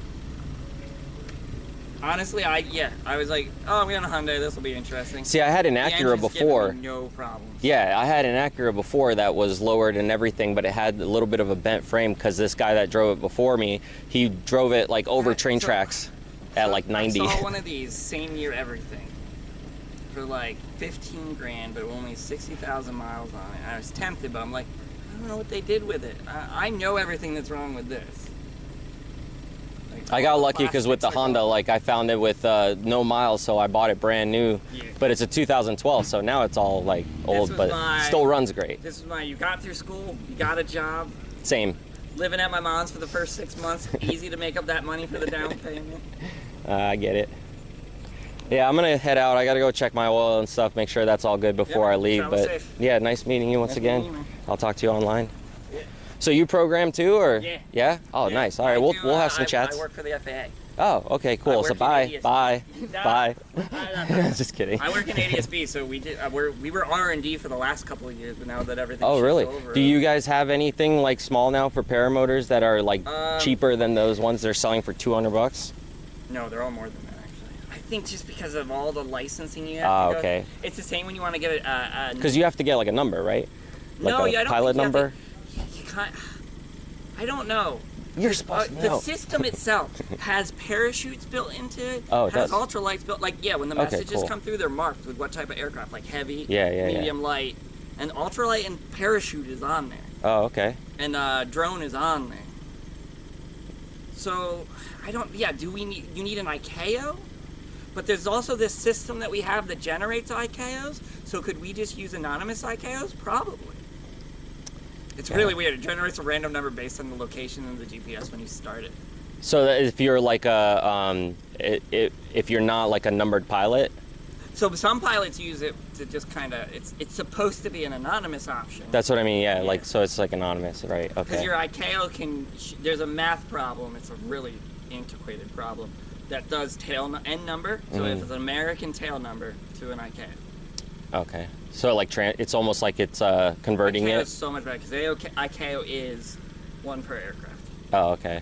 Honestly, I was like, oh, we on a Hyundai, this will be interesting. See, I had an The Acura engine's before. giving me no problems. Yeah, I had an Acura before that was lowered and everything, but it had a little bit of a bent frame because this guy that drove it before me, he drove it like over train tracks at like 90. I saw one of these, same year everything, for like 15 grand, but only 60,000 miles on it. I was tempted, but I'm like, I don't know what they did with it. I know everything that's wrong with this. I got lucky because with the Honda, like I found it with no miles, so I bought it brand new. Yeah. But it's a 2012, so now it's all like old, but it still runs great. This is you got through school, you got a job. Same. Living at my mom's for the first 6 months, easy to make up that money for the down payment. I get it. Yeah, I'm gonna head out. I gotta go check my oil and stuff, make sure that's all good before I leave. Travel But safe. yeah, nice meeting you once again. Meeting you, man. I'll talk to you online. Yeah. So you program too, or? Yeah. Yeah? Oh, nice. All right, we'll have some chats. I work for the FAA. Oh, okay, cool. So work bye, in bye, No. bye. Just kidding. I work in ADSB, so we were R&D for the last couple of years, but now that everything Oh, really? over, Do you guys have anything like small now for paramotors that are like cheaper than those ones they're selling for $200? No, they're all more than that actually. I think just because of all the licensing you have to go. Okay. It's the same when you want to get a Because you have to get like a number, right? Like no, a I don't pilot think number? you can't. I don't know. You're supposed to know. The system itself has parachutes built into it. Oh, it has does? ultralights built. Like, when the Okay, messages cool. come through, they're marked with what type of aircraft, like heavy, Yeah. medium, light. And ultralight and parachute is on there. Oh, okay. And drone is on there. So, do you need an ICAO? But there's also this system that we have that generates ICAOs. So could we just use anonymous ICAOs? Probably. It's really weird. It generates a random number based on the location of the GPS when you start it. So that if you're like a, if you're not like a numbered pilot. So some pilots use it to just kind of, it's supposed to be an anonymous option. That's what I mean, yeah. Like, so it's like anonymous, right? Okay. Because your ICAO there's a math problem. It's a really antiquated problem that does end number. So if it's an American tail number to an ICAO. Okay. So like it's almost like it's converting ICAO it. is so much better because ICAO is one per aircraft. Oh, okay.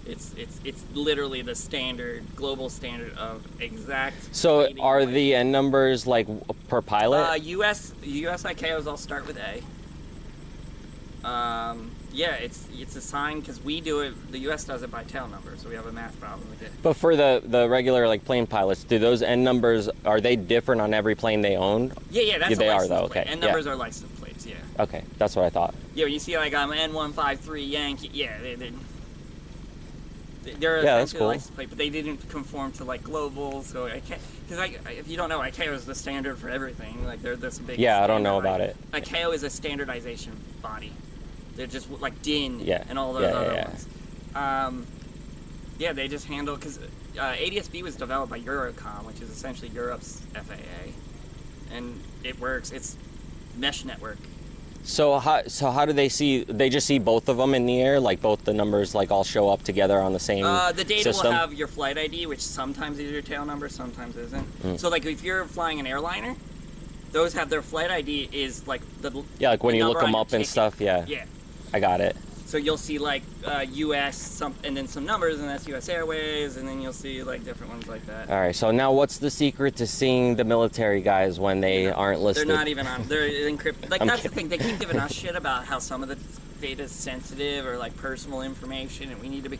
It's literally the standard, global standard of exact. So rating are weight. the N numbers like per pilot? US ICAOs all start with A. It's assigned because we do it. The US does it by tail number, so we have a math problem with it. But for the regular like plane pilots, do those N numbers, are they different on every plane they own? Yeah, that's they a are license though. plate. Okay. And numbers are license plates. Yeah. Okay, that's what I thought. Yeah, when you see like N153 Yankee. Yeah, they're that's essentially cool. a license plate, but they didn't conform to like global. So because if you don't know, ICAO is the standard for everything. Like they're this big. Yeah, I don't know standard, about right? it. ICAO is a standardization body. They're just like DIN and all those other ones. They just handle because ADSB was developed by Eurocom, which is essentially Europe's FAA, and it works. It's mesh network. So how do they see? They just see both of them in the air, like both the numbers like all show up together on the same The data system? will have your flight ID, which sometimes is your tail number, sometimes isn't. So like if you're flying an airliner, those have their flight ID is like the like when the you look number them on up your and ticket. stuff. Yeah. Yeah. I got it. So you'll see like US and then some numbers, and that's US Airways, and then you'll see like different ones like that. All right. So now, what's the secret to seeing the military guys when they aren't listed? They're not even on. They're encrypted. Like that's the thing. They keep giving us shit about how some of the data is sensitive or like personal information, and we need to be.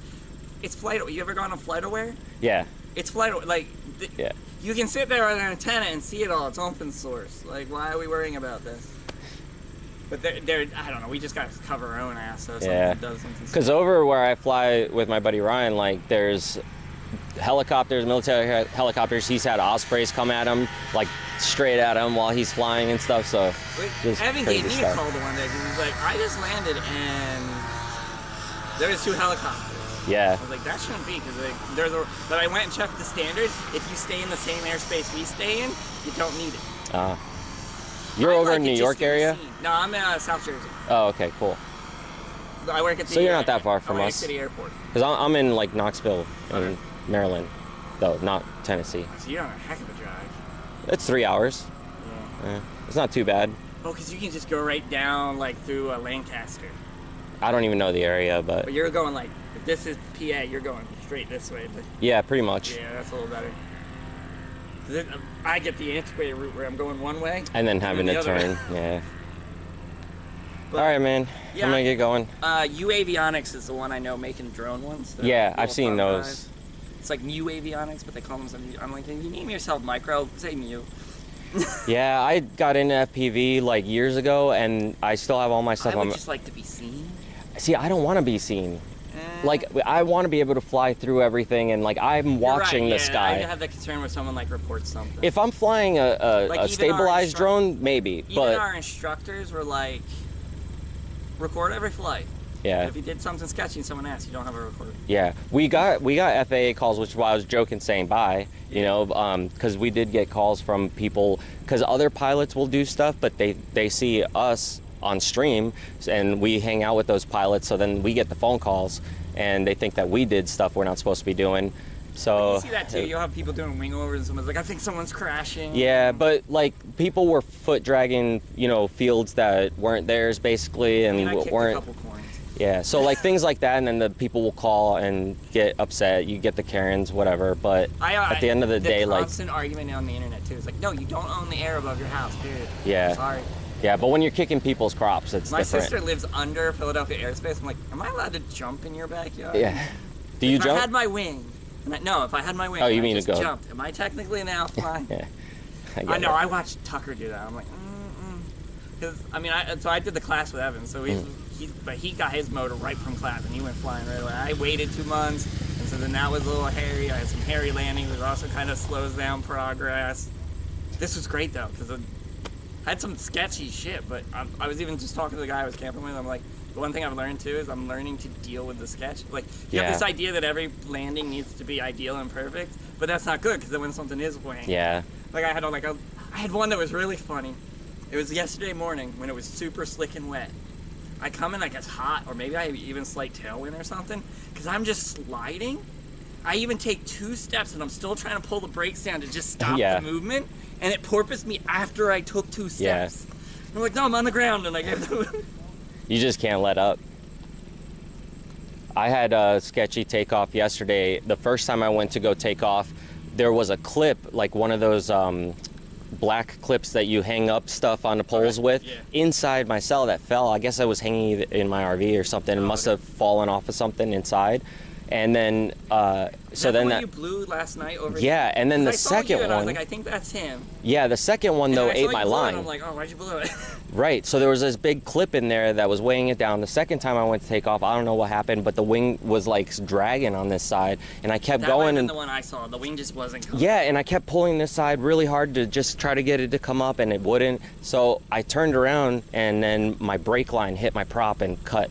It's flight. You ever gone on FlightAware? Yeah. It's FlightAware. Like. Yeah. You can sit there on an antenna and see it all. It's open source. Like, why are we worrying about this? But they're I don't know. We just got to cover our own ass. So Yeah. someone does something. Because over where I fly with my buddy Ryan, like there's helicopters, military helicopters. He's had ospreys come at him, like straight at him while he's flying and stuff. So just Evan crazy gave me stuff. a call the one day because he was like, I just landed and there was 2 helicopters. Yeah. I was like, that shouldn't be because but I went and checked the standard. If you stay in the same airspace we stay in, you don't need it. You're over like in it New just York to be area? seen. No, I'm in South Jersey. Oh, okay, cool. I work at the So you're not that far from Atlantic us. City Airport. Because I'm in like Knoxville in Maryland, though, not Tennessee. So you're on a heck of a drive. It's 3 hours. Yeah. Yeah. It's not too bad. Oh, because you can just go right down like through Lancaster. I don't even know the area, But but you're going like, if this is PA, you're going straight this way. But yeah, pretty much. yeah, that's a little better. 'Cause I get the antiquated route where I'm going one way. And then having the to other turn, way. yeah. But, All right, man. yeah, I'm gonna get going. UAvionics is the one I know making drone ones. The Yeah, little I've seen thumb those. guys. It's like New Avionics, but they call them something. I'm like, you name yourself Micro, say Mew. Yeah, I got into FPV like years ago, and I still have all my stuff I would on. just like to be seen. See, I don't want to be seen. Like, I want to be able to fly through everything, and like I'm watching You're right, the yeah, sky. I have that concern when someone like reports something. If I'm flying a Like, even stabilized our drone, maybe, Even but our instructors were like, record every flight. yeah. If you did something sketchy and someone asked, you don't have a recorder. Yeah, we got FAA calls, which is why I was joking saying bye, you know, because we did get calls from people, because other pilots will do stuff, but they see us on stream, and we hang out with those pilots, so then we get the phone calls, and they think that we did stuff we're not supposed to be doing. So You see that too. You'll have people doing wing overs, and someone's like, I think someone's crashing. yeah, but like people were foot dragging, you know, fields that weren't theirs basically, and I mean, I kicked weren't. a couple coins. Yeah, so like things like that, and then the people will call and get upset. You get the Karens, whatever. But at the end of the day, like, constant argument on the internet too. It's like, no, you don't own the air above your house, period. Yeah. I'm sorry. yeah. But when you're kicking people's crops, it's My different. sister lives under Philadelphia airspace. I'm like, am I allowed to jump in your backyard? Yeah. Do you if jump? I had my wing. No, if I had my wing. Oh, you and mean I to just go. jumped. Am I technically now flying? Yeah. I know. I watched Tucker do that. I'm like, because I mean, so I did the class with Evan. So he got his motor right from class and he went flying right away. I waited 2 months, and so then that was a little hairy. I had some hairy landings, which also kind of slows down progress. This was great though, because I had some sketchy shit. But I was even just talking to the guy I was camping with. I'm like, the one thing I've learned too is I'm learning to deal with the sketch. Like, you have this idea that every landing needs to be ideal and perfect, but that's not good because then when something is wing. Yeah. Like I had one that was really funny. It was yesterday morning when it was super slick and wet. I come in like it's hot, or maybe I have even slight tailwind or something, because I'm just sliding. I even take 2 steps and I'm still trying to pull the brakes down to just stop Yeah. the movement, and it porpoised me after I took 2 steps. I'm like, no, I'm on the ground, and I get You just can't let up. I had a sketchy takeoff yesterday. The first time I went to go take off, there was a clip, like one of those black clips that you hang up stuff on the poles with, inside my cell that fell. I guess I was hanging in my RV or something. It must have fallen off of something inside. And then, so then that you blew last night over. Yeah, and then the I saw second you and I was one. like, I think that's him. Yeah, the second one And though then I saw ate you my blow it, line. and I'm like, oh, why'd you blow it? Right, so there was this big clip in there that was weighing it down. The second time I went to take off, I don't know what happened, but the wing was like dragging on this side, and I kept That might have going. been And the one I saw. The wing just wasn't coming. yeah, and I kept pulling this side really hard to just try to get it to come up, and it wouldn't. So I turned around, and then my brake line hit my prop and cut.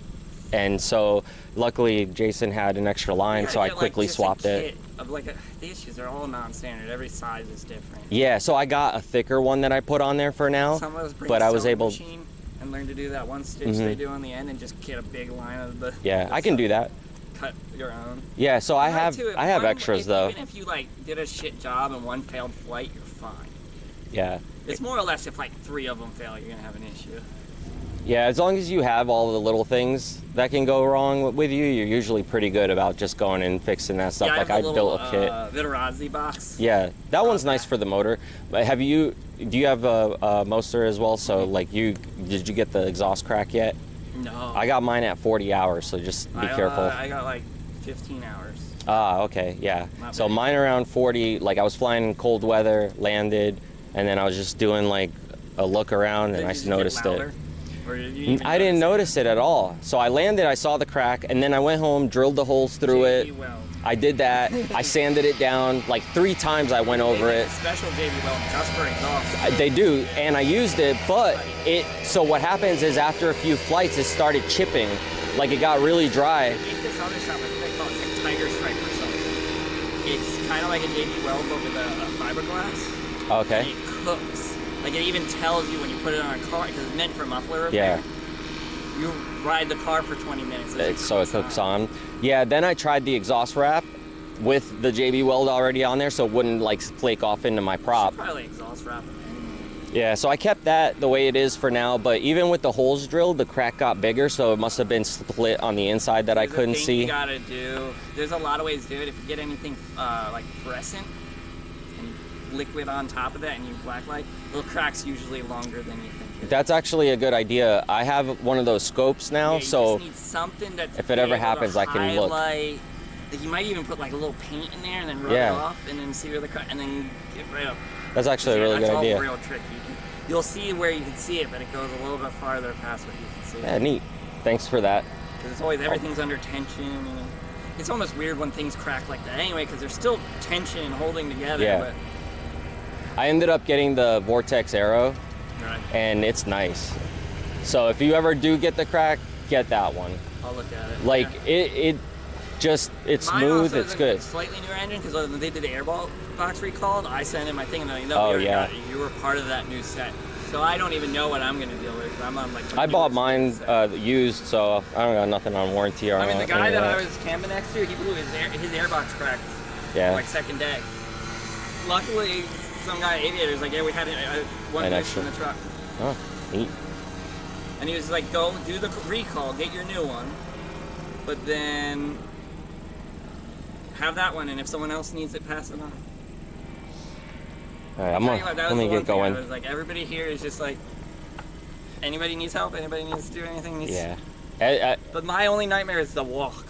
And so luckily Jason had an extra line, so I quickly swapped it. Of like the issues are all non-standard. Every size is different. Yeah, so I got a thicker one that I put on there for now. Some of us bring but a I was sewing able machine and learn to do that one stitch they do on the end and just get a big line of the. Yeah, I can do that. Cut your own. Yeah, so I have Too, extras though. Even if you like did a shit job and one failed flight, you're fine. Yeah. It's more or less if like 3 of them fail, you're gonna have an issue. Yeah, as long as you have all the little things that can go wrong with you, you're usually pretty good about just going and fixing that stuff. Yeah, like I I have a built little, a kit. Viterazzi box. Yeah, that one's nice for the motor. But do you have a Moster as well? So like did you get the exhaust crack yet? No. I got mine at 40 hours, so just be careful. I got like 15 hours. Ah, okay, yeah. Not So bad. mine around 40, like I was flying in cold weather, landed, and then I was just doing like a look around, and Did I you just noticed get louder? it. Or you even I didn't notice it at all. So I landed, I saw the crack, and then I went home, drilled the holes through it. JB weld. I did that. I sanded it down. Like 3 times I went over They it. make a special JB weld just for exhaust. They do, and I used it, but so what happens is after a few flights, it started chipping. Like it got really dry. They make this other stuff, I think they call it like Tiger Stripe or something. It's kind of like a JB weld, but with a fiberglass. Okay. And it cooks. Like it even tells you when you put it on a car, because it's meant for muffler repair. Yeah. You ride the car for 20 minutes. So it cooks on. Yeah, then I tried the exhaust wrap with the JB weld already on there so it wouldn't like flake off into my prop. Probably exhaust wrap. Yeah, so I kept that the way it is for now, but even with the holes drilled, the crack got bigger, so it must have been split on the inside that I couldn't There's a thing see. You gotta do. There's a lot of ways to do it. If you get anything like fluorescent and liquid on top of that and you blacklight, the crack's usually longer than you think. That's actually a good idea. I have one of those scopes now, Yeah, you so just need something that's if it ever happens, I can look. Like, you might even put like a little paint in there and then rub it off and then see where the crack, and then get right up. That's actually a really good idea. That's all real trick. You'll see where you can see it, but it goes a little bit farther past what you can see. Yeah, neat. Thanks for that. Because it's always, everything's under tension. It's almost weird when things crack like that anyway, because there's still tension and holding together. Yeah. But I ended up getting the Vortex Arrow, right. and it's nice. So if you ever do get the crack, get that one. I'll look at it. Like yeah. it's Mine smooth, also it's is good. a slightly newer engine, because when they did the airball box recall, I sent in my thing and they're like, no, Oh, we already yeah. got it. You were part of that new set. So I don't even know what I'm going to deal with. I'm on like. I bought mine used, so I don't got nothing on warranty or I mean, the guy anything that like I was camping next to, he blew his airbox cracked. Yeah. Like second day. Luckily, some guy aviator's like, yeah, we had one An fish extra. in the truck. Oh, neat. And he was like, go do the recall, get your new one, but then have that one, and if someone else needs it, pass it on. All right, let me get going. I was like, everybody here is just like, anybody needs help, anybody needs to do anything. Yeah. But my only nightmare is the walk.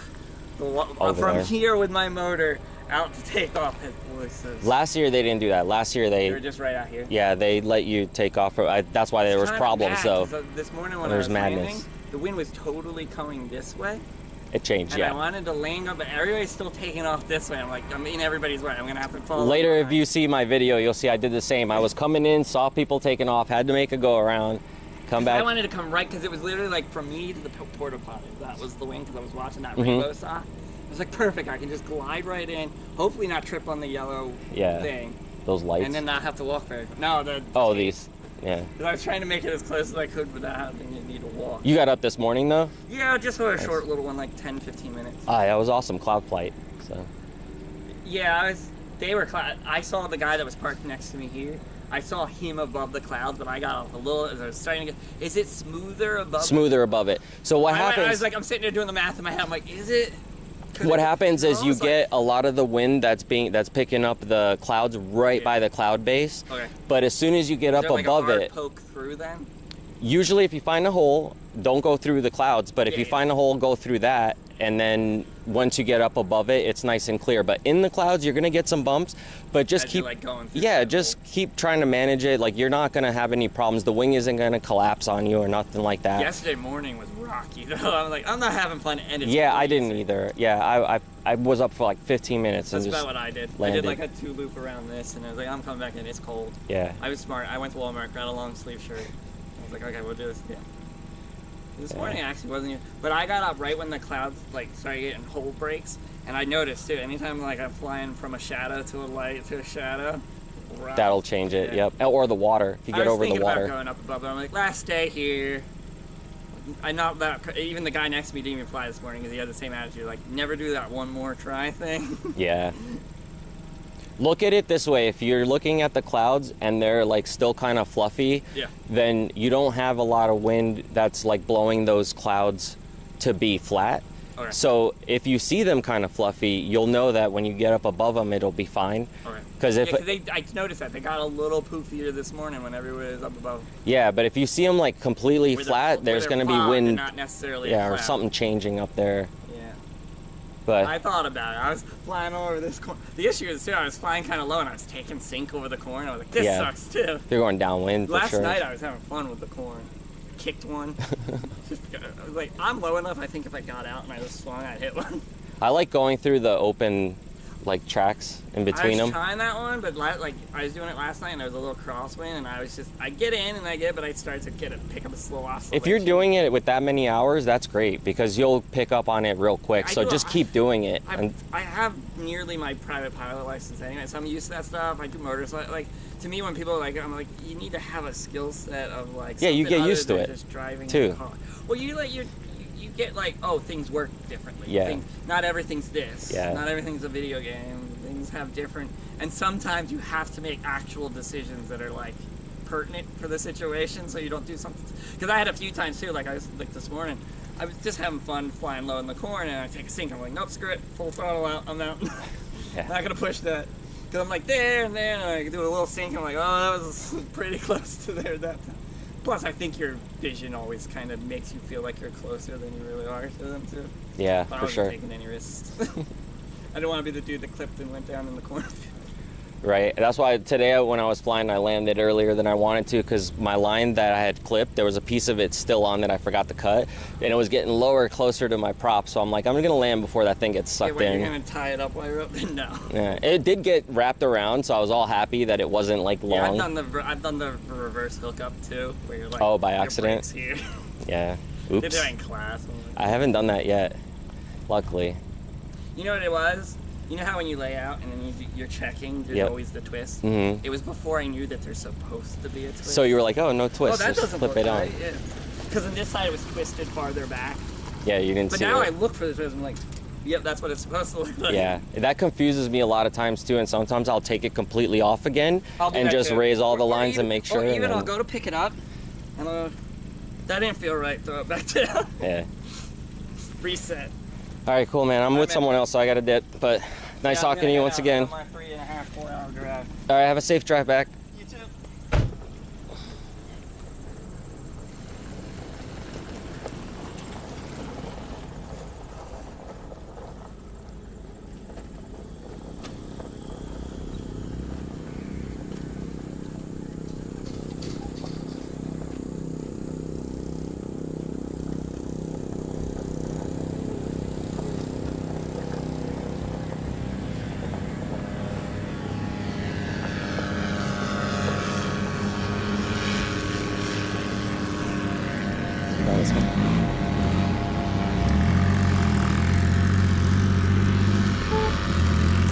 Over From there. here with my motor out to take off. Last year they didn't do that. Last year They were just right out here. yeah, they let you take off. That's why there was Kinda problems. mad, So 'cause, this morning when I there's was madness. landing, the wind was totally coming this way. it changed. And I Yeah. wanted to land up, but everybody's still taking off this way. I'm like, I'm in everybody's way. I'm gonna have to follow. Later, if behind. you see my video, you'll see I did the same. I was coming in, saw people taking off, had to make a go around, come back. I wanted to come right because it was literally like from me to the porta potty. That was the wing because I was watching that Mhm. rainbow saw. It was like perfect. I can just glide right in. Hopefully not trip on the yellow Yeah. thing, Those lights. and then not have to walk very. No, these. Yeah. I was trying to make it as close as I could without having to need to walk. You got up this morning though? Yeah, just for a short little one, like 10, 15 minutes. Ah, that was awesome. Cloud flight. So. Yeah, I saw the guy that was parked next to me here. I saw him above the clouds, but I got off a little as I was starting to get. Is it smoother above? Smoother above it. So what happens? I was like, I'm sitting there doing the math in my head. I'm like, is it? What happens is you It's like- get a lot of the wind that's picking up the clouds right by the cloud base. Okay. But as soon as you get Is up there, like, a above hard it, poke through then. usually if you find a hole, don't go through the clouds. But if Yeah, you yeah. find a hole, go through that. And then once you get up above it, it's nice and clear. But in the clouds, you're gonna get some bumps. But just As keep, you're, like, going through yeah, the just keep trying to manage it. Like you're not gonna have any problems. The wing isn't gonna collapse on you or nothing like that. Yesterday morning was rocky though. I'm like, I'm not having fun. And it's Yeah, I freezing. didn't either. Yeah, I was up for like 15 minutes That's and just about what I did. landed. I did like a 2-loop around this, and I was like, I'm coming back in. It's cold. Yeah. I was smart. I went to Walmart, got a long sleeve shirt. I was like, okay, we'll do this again. This morning actually wasn't here, but I got up right when the clouds like started getting hole breaks, and I noticed too. Anytime like I'm flying from a shadow to a light to a shadow, rough. That'll change it. Yeah. Yep. Or the water. If you I get was over the thinking water. about going up above, but I'm like, last day here. I know that even the guy next to me didn't even fly this morning because he had the same attitude, like never do that one more try thing. Yeah. Look at it this way. If you're looking at the clouds and they're like still kind of fluffy, Yeah. then you don't have a lot of wind that's like blowing those clouds to be flat. Okay. So if you see them kind of fluffy, you'll know that when you get up above them, it'll be fine. Okay. Because if I noticed that they got a little poofier this morning when everybody was up above. yeah, but if you see them like completely Where they're- flat, where there's they're going to be fog and wind. not necessarily Yeah, or cloud. something changing up there. Yeah. But I thought about it. I was flying over this corn. The issue is too, I was flying kind of low and I was taking sink over the corn. I was like, this Yeah. sucks too. they're going downwind for Last sure. night I was having fun with the corn. kicked one. I was like, I'm low enough. I think if I got out and I was swung, I'd hit one. I like going through the open, like, tracks in between I was them. trying that one, but like I was doing it last night, and there was a little crosswind, and I get in and I get, but I start to pick up a slow oscillation. If you're doing it with that many hours, that's great because you'll pick up on it real quick. So just keep doing it. I have nearly my private pilot license anyway, so I'm used to that stuff. I do motorcycle. Like, to me, when people are like, I'm like, you need to have a skill set of like. Yeah, you get other used to than it. Just driving too. a car. Well, you get like, oh, things work differently. Yeah. Not everything's this. Yeah. Not everything's a video game. Things have different, and sometimes you have to make actual decisions that are like pertinent for the situation, so you don't do something. Because I had a few times too, like I was like this morning, I was just having fun flying low in the corn, and I take a sink. I'm like, nope, screw it, full throttle out. I'm out. Yeah. Not gonna push that. Because I'm like there and there, and I do a little sink. I'm like, oh, that was pretty close to there that time. Plus, I think your vision always kind of makes you feel like you're closer than you really are to them too. Yeah, But I for wasn't sure. taking any risks. I didn't want to be the dude that clipped and went down in the corner. Right. That's why today when I was flying, I landed earlier than I wanted to because my line that I had clipped, there was a piece of it still on that I forgot to cut, and it was getting lower, closer to my prop. So I'm like, I'm gonna land before that thing gets sucked in. You're gonna tie it up while you're up there? No. Yeah, it did get wrapped around, so I was all happy that it wasn't like long. Yeah, I've done the reverse hookup too, where you're like, oh, by your accident. brakes here. Yeah. Did Oops. that in class. I haven't done that yet, luckily. You know what it was? You know how when you lay out and then you're checking, there's Yep. always the twist? Mhm. It was before I knew that there's supposed to be a twist. So you were like, oh, no twist, Oh, that just doesn't flip look it on. right. Yeah. Because on this side it was twisted farther back. Yeah, you didn't But see now it. I look for the twist, I'm like, yep, that's what it's supposed to look like. Yeah, that confuses me a lot of times too, and sometimes I'll take it completely off again I'll do and that just too. raise all the Or lines even- and make sure. Or even and I'll then- go to pick it up, and that didn't feel right, throw it back down. Yeah. Reset. All right, cool, man. I'm with man. someone else, so I got to dip. But nice Yeah, talking to you once again. On my 3.5, 4 hour drive. All right, have a safe drive back. You too.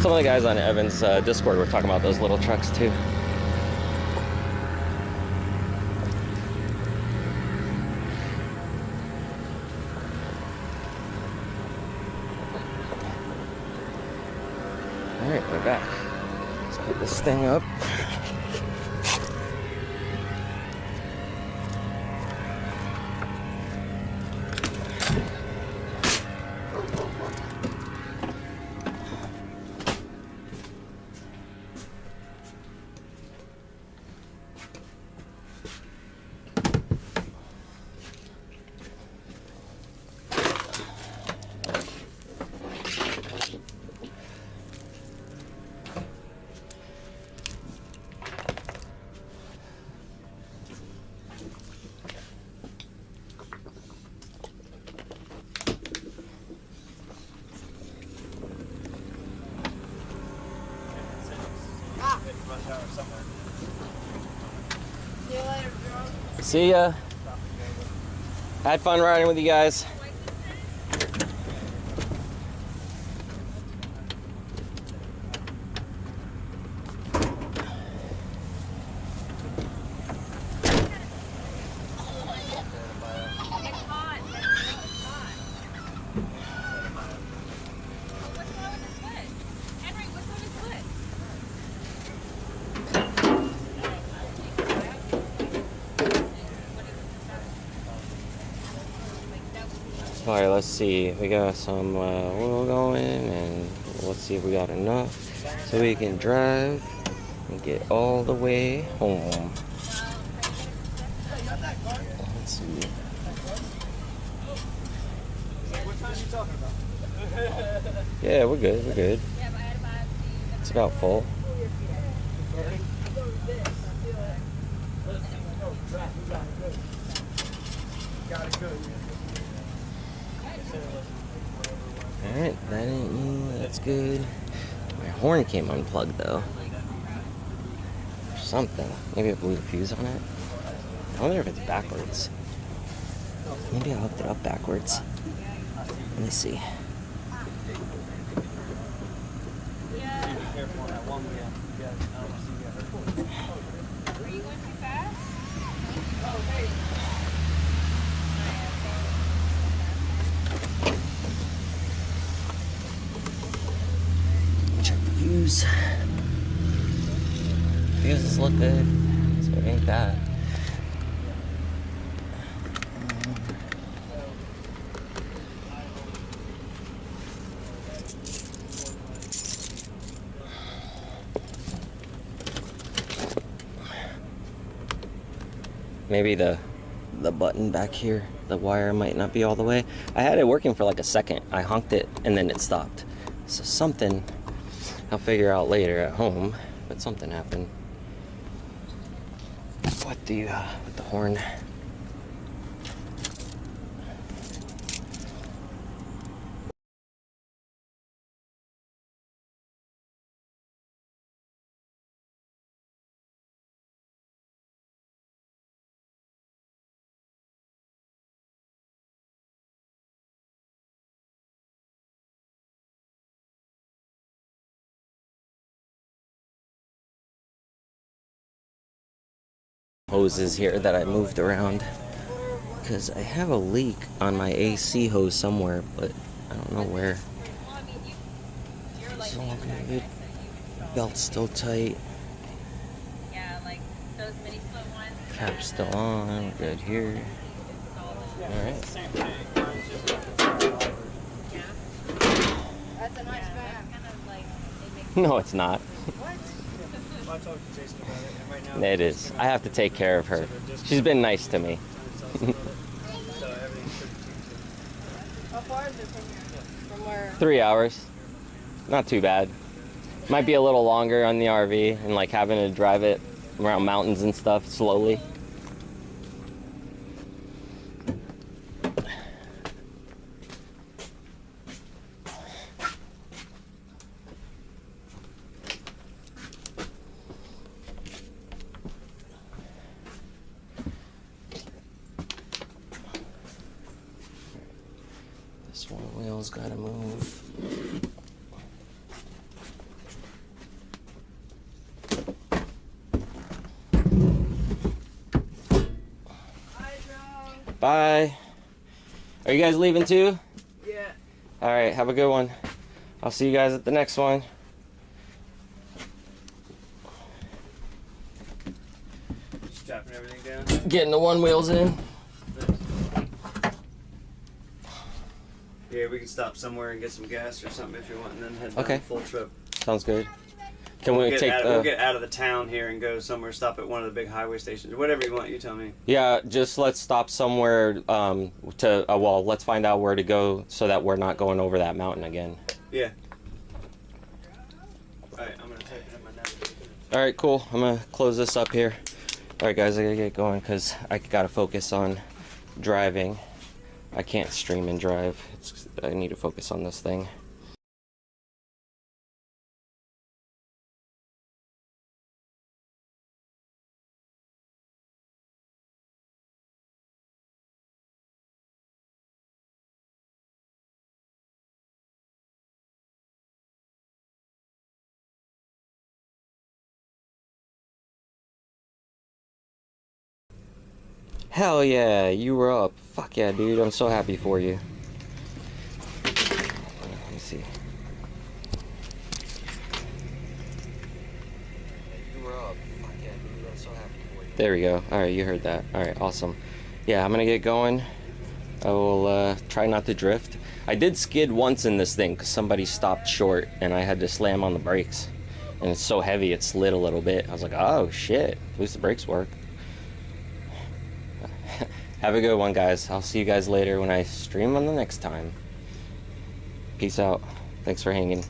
Some of the guys on Evan's Discord were talking about those little trucks too. All right, we're back. Let's put this thing up. Rush hour somewhere. See you later, bro. See ya. Had fun riding with you guys. It's hot. It's hot. What's wrong with his foot? Henry, what's on his foot? All right, let's see. We got some oil going, and let's see if we got enough so we can drive and get all the way home. Let's see. What time are you talking about? Yeah, we're good. We're good. It's about full. Alright, that ain't me. That's good. My horn came unplugged though. Or something. Maybe I blew the fuse on it. I wonder if it's backwards. Maybe I hooked it up backwards. Let me see. Were you going too fast? Check the fuse. Fuses look good, so it ain't bad. Maybe the button back here, the wire might not be all the way. I had it working for like a second. I honked it and then it stopped. So something I'll figure out later at home, but something happened. With the horn. Hoses here that I moved around because I have a leak on my AC hose somewhere, but I don't know where. It's all good. Belt's still tight. Yeah, like those mini split ones. Cap's still on. Good here. Alright. That's a nice van. Kind of like it makes No, it's not. I talked to Jason about it, and right now It is. I have to take care of her. She's been nice to me. so everything's pretty cheap. How far is it from here? From where? 3 hours. Not too bad. Might be a little longer on the RV and like having to drive it around mountains and stuff slowly. This one wheel's gotta move. Bye. Are you guys leaving too? Yeah. All right, have a good one. I'll see you guys at the next one. Strapping everything down. Getting the one wheels in. Yeah, we can stop somewhere and get some gas or something if you want, and then head down Okay. the full trip. Sounds good. Can we take We'll the... get out of the town here and go somewhere, stop at one of the big highway stations, or whatever you want, you tell me. Yeah, just let's stop somewhere well, let's find out where to go so that we're not going over that mountain again. Yeah. Alright, I'm gonna type it in my navigator. All right, cool. I'm gonna close this up here. All right, guys, I gotta get going because I gotta focus on driving. I can't stream and drive. I need to focus on this thing. Hell yeah, you were up. Fuck yeah, dude. I'm so happy for you. Let me see. You were up. Fuck yeah, dude. I'm so happy for you. There we go. Alright, you heard that. Alright, awesome. Yeah, I'm gonna get going. I will try not to drift. I did skid once in this thing because somebody stopped short and I had to slam on the brakes. And it's so heavy it slid a little bit. I was like, oh shit, at least the brakes work. Have a good one, guys. I'll see you guys later when I stream on the next time. Peace out. Thanks for hanging.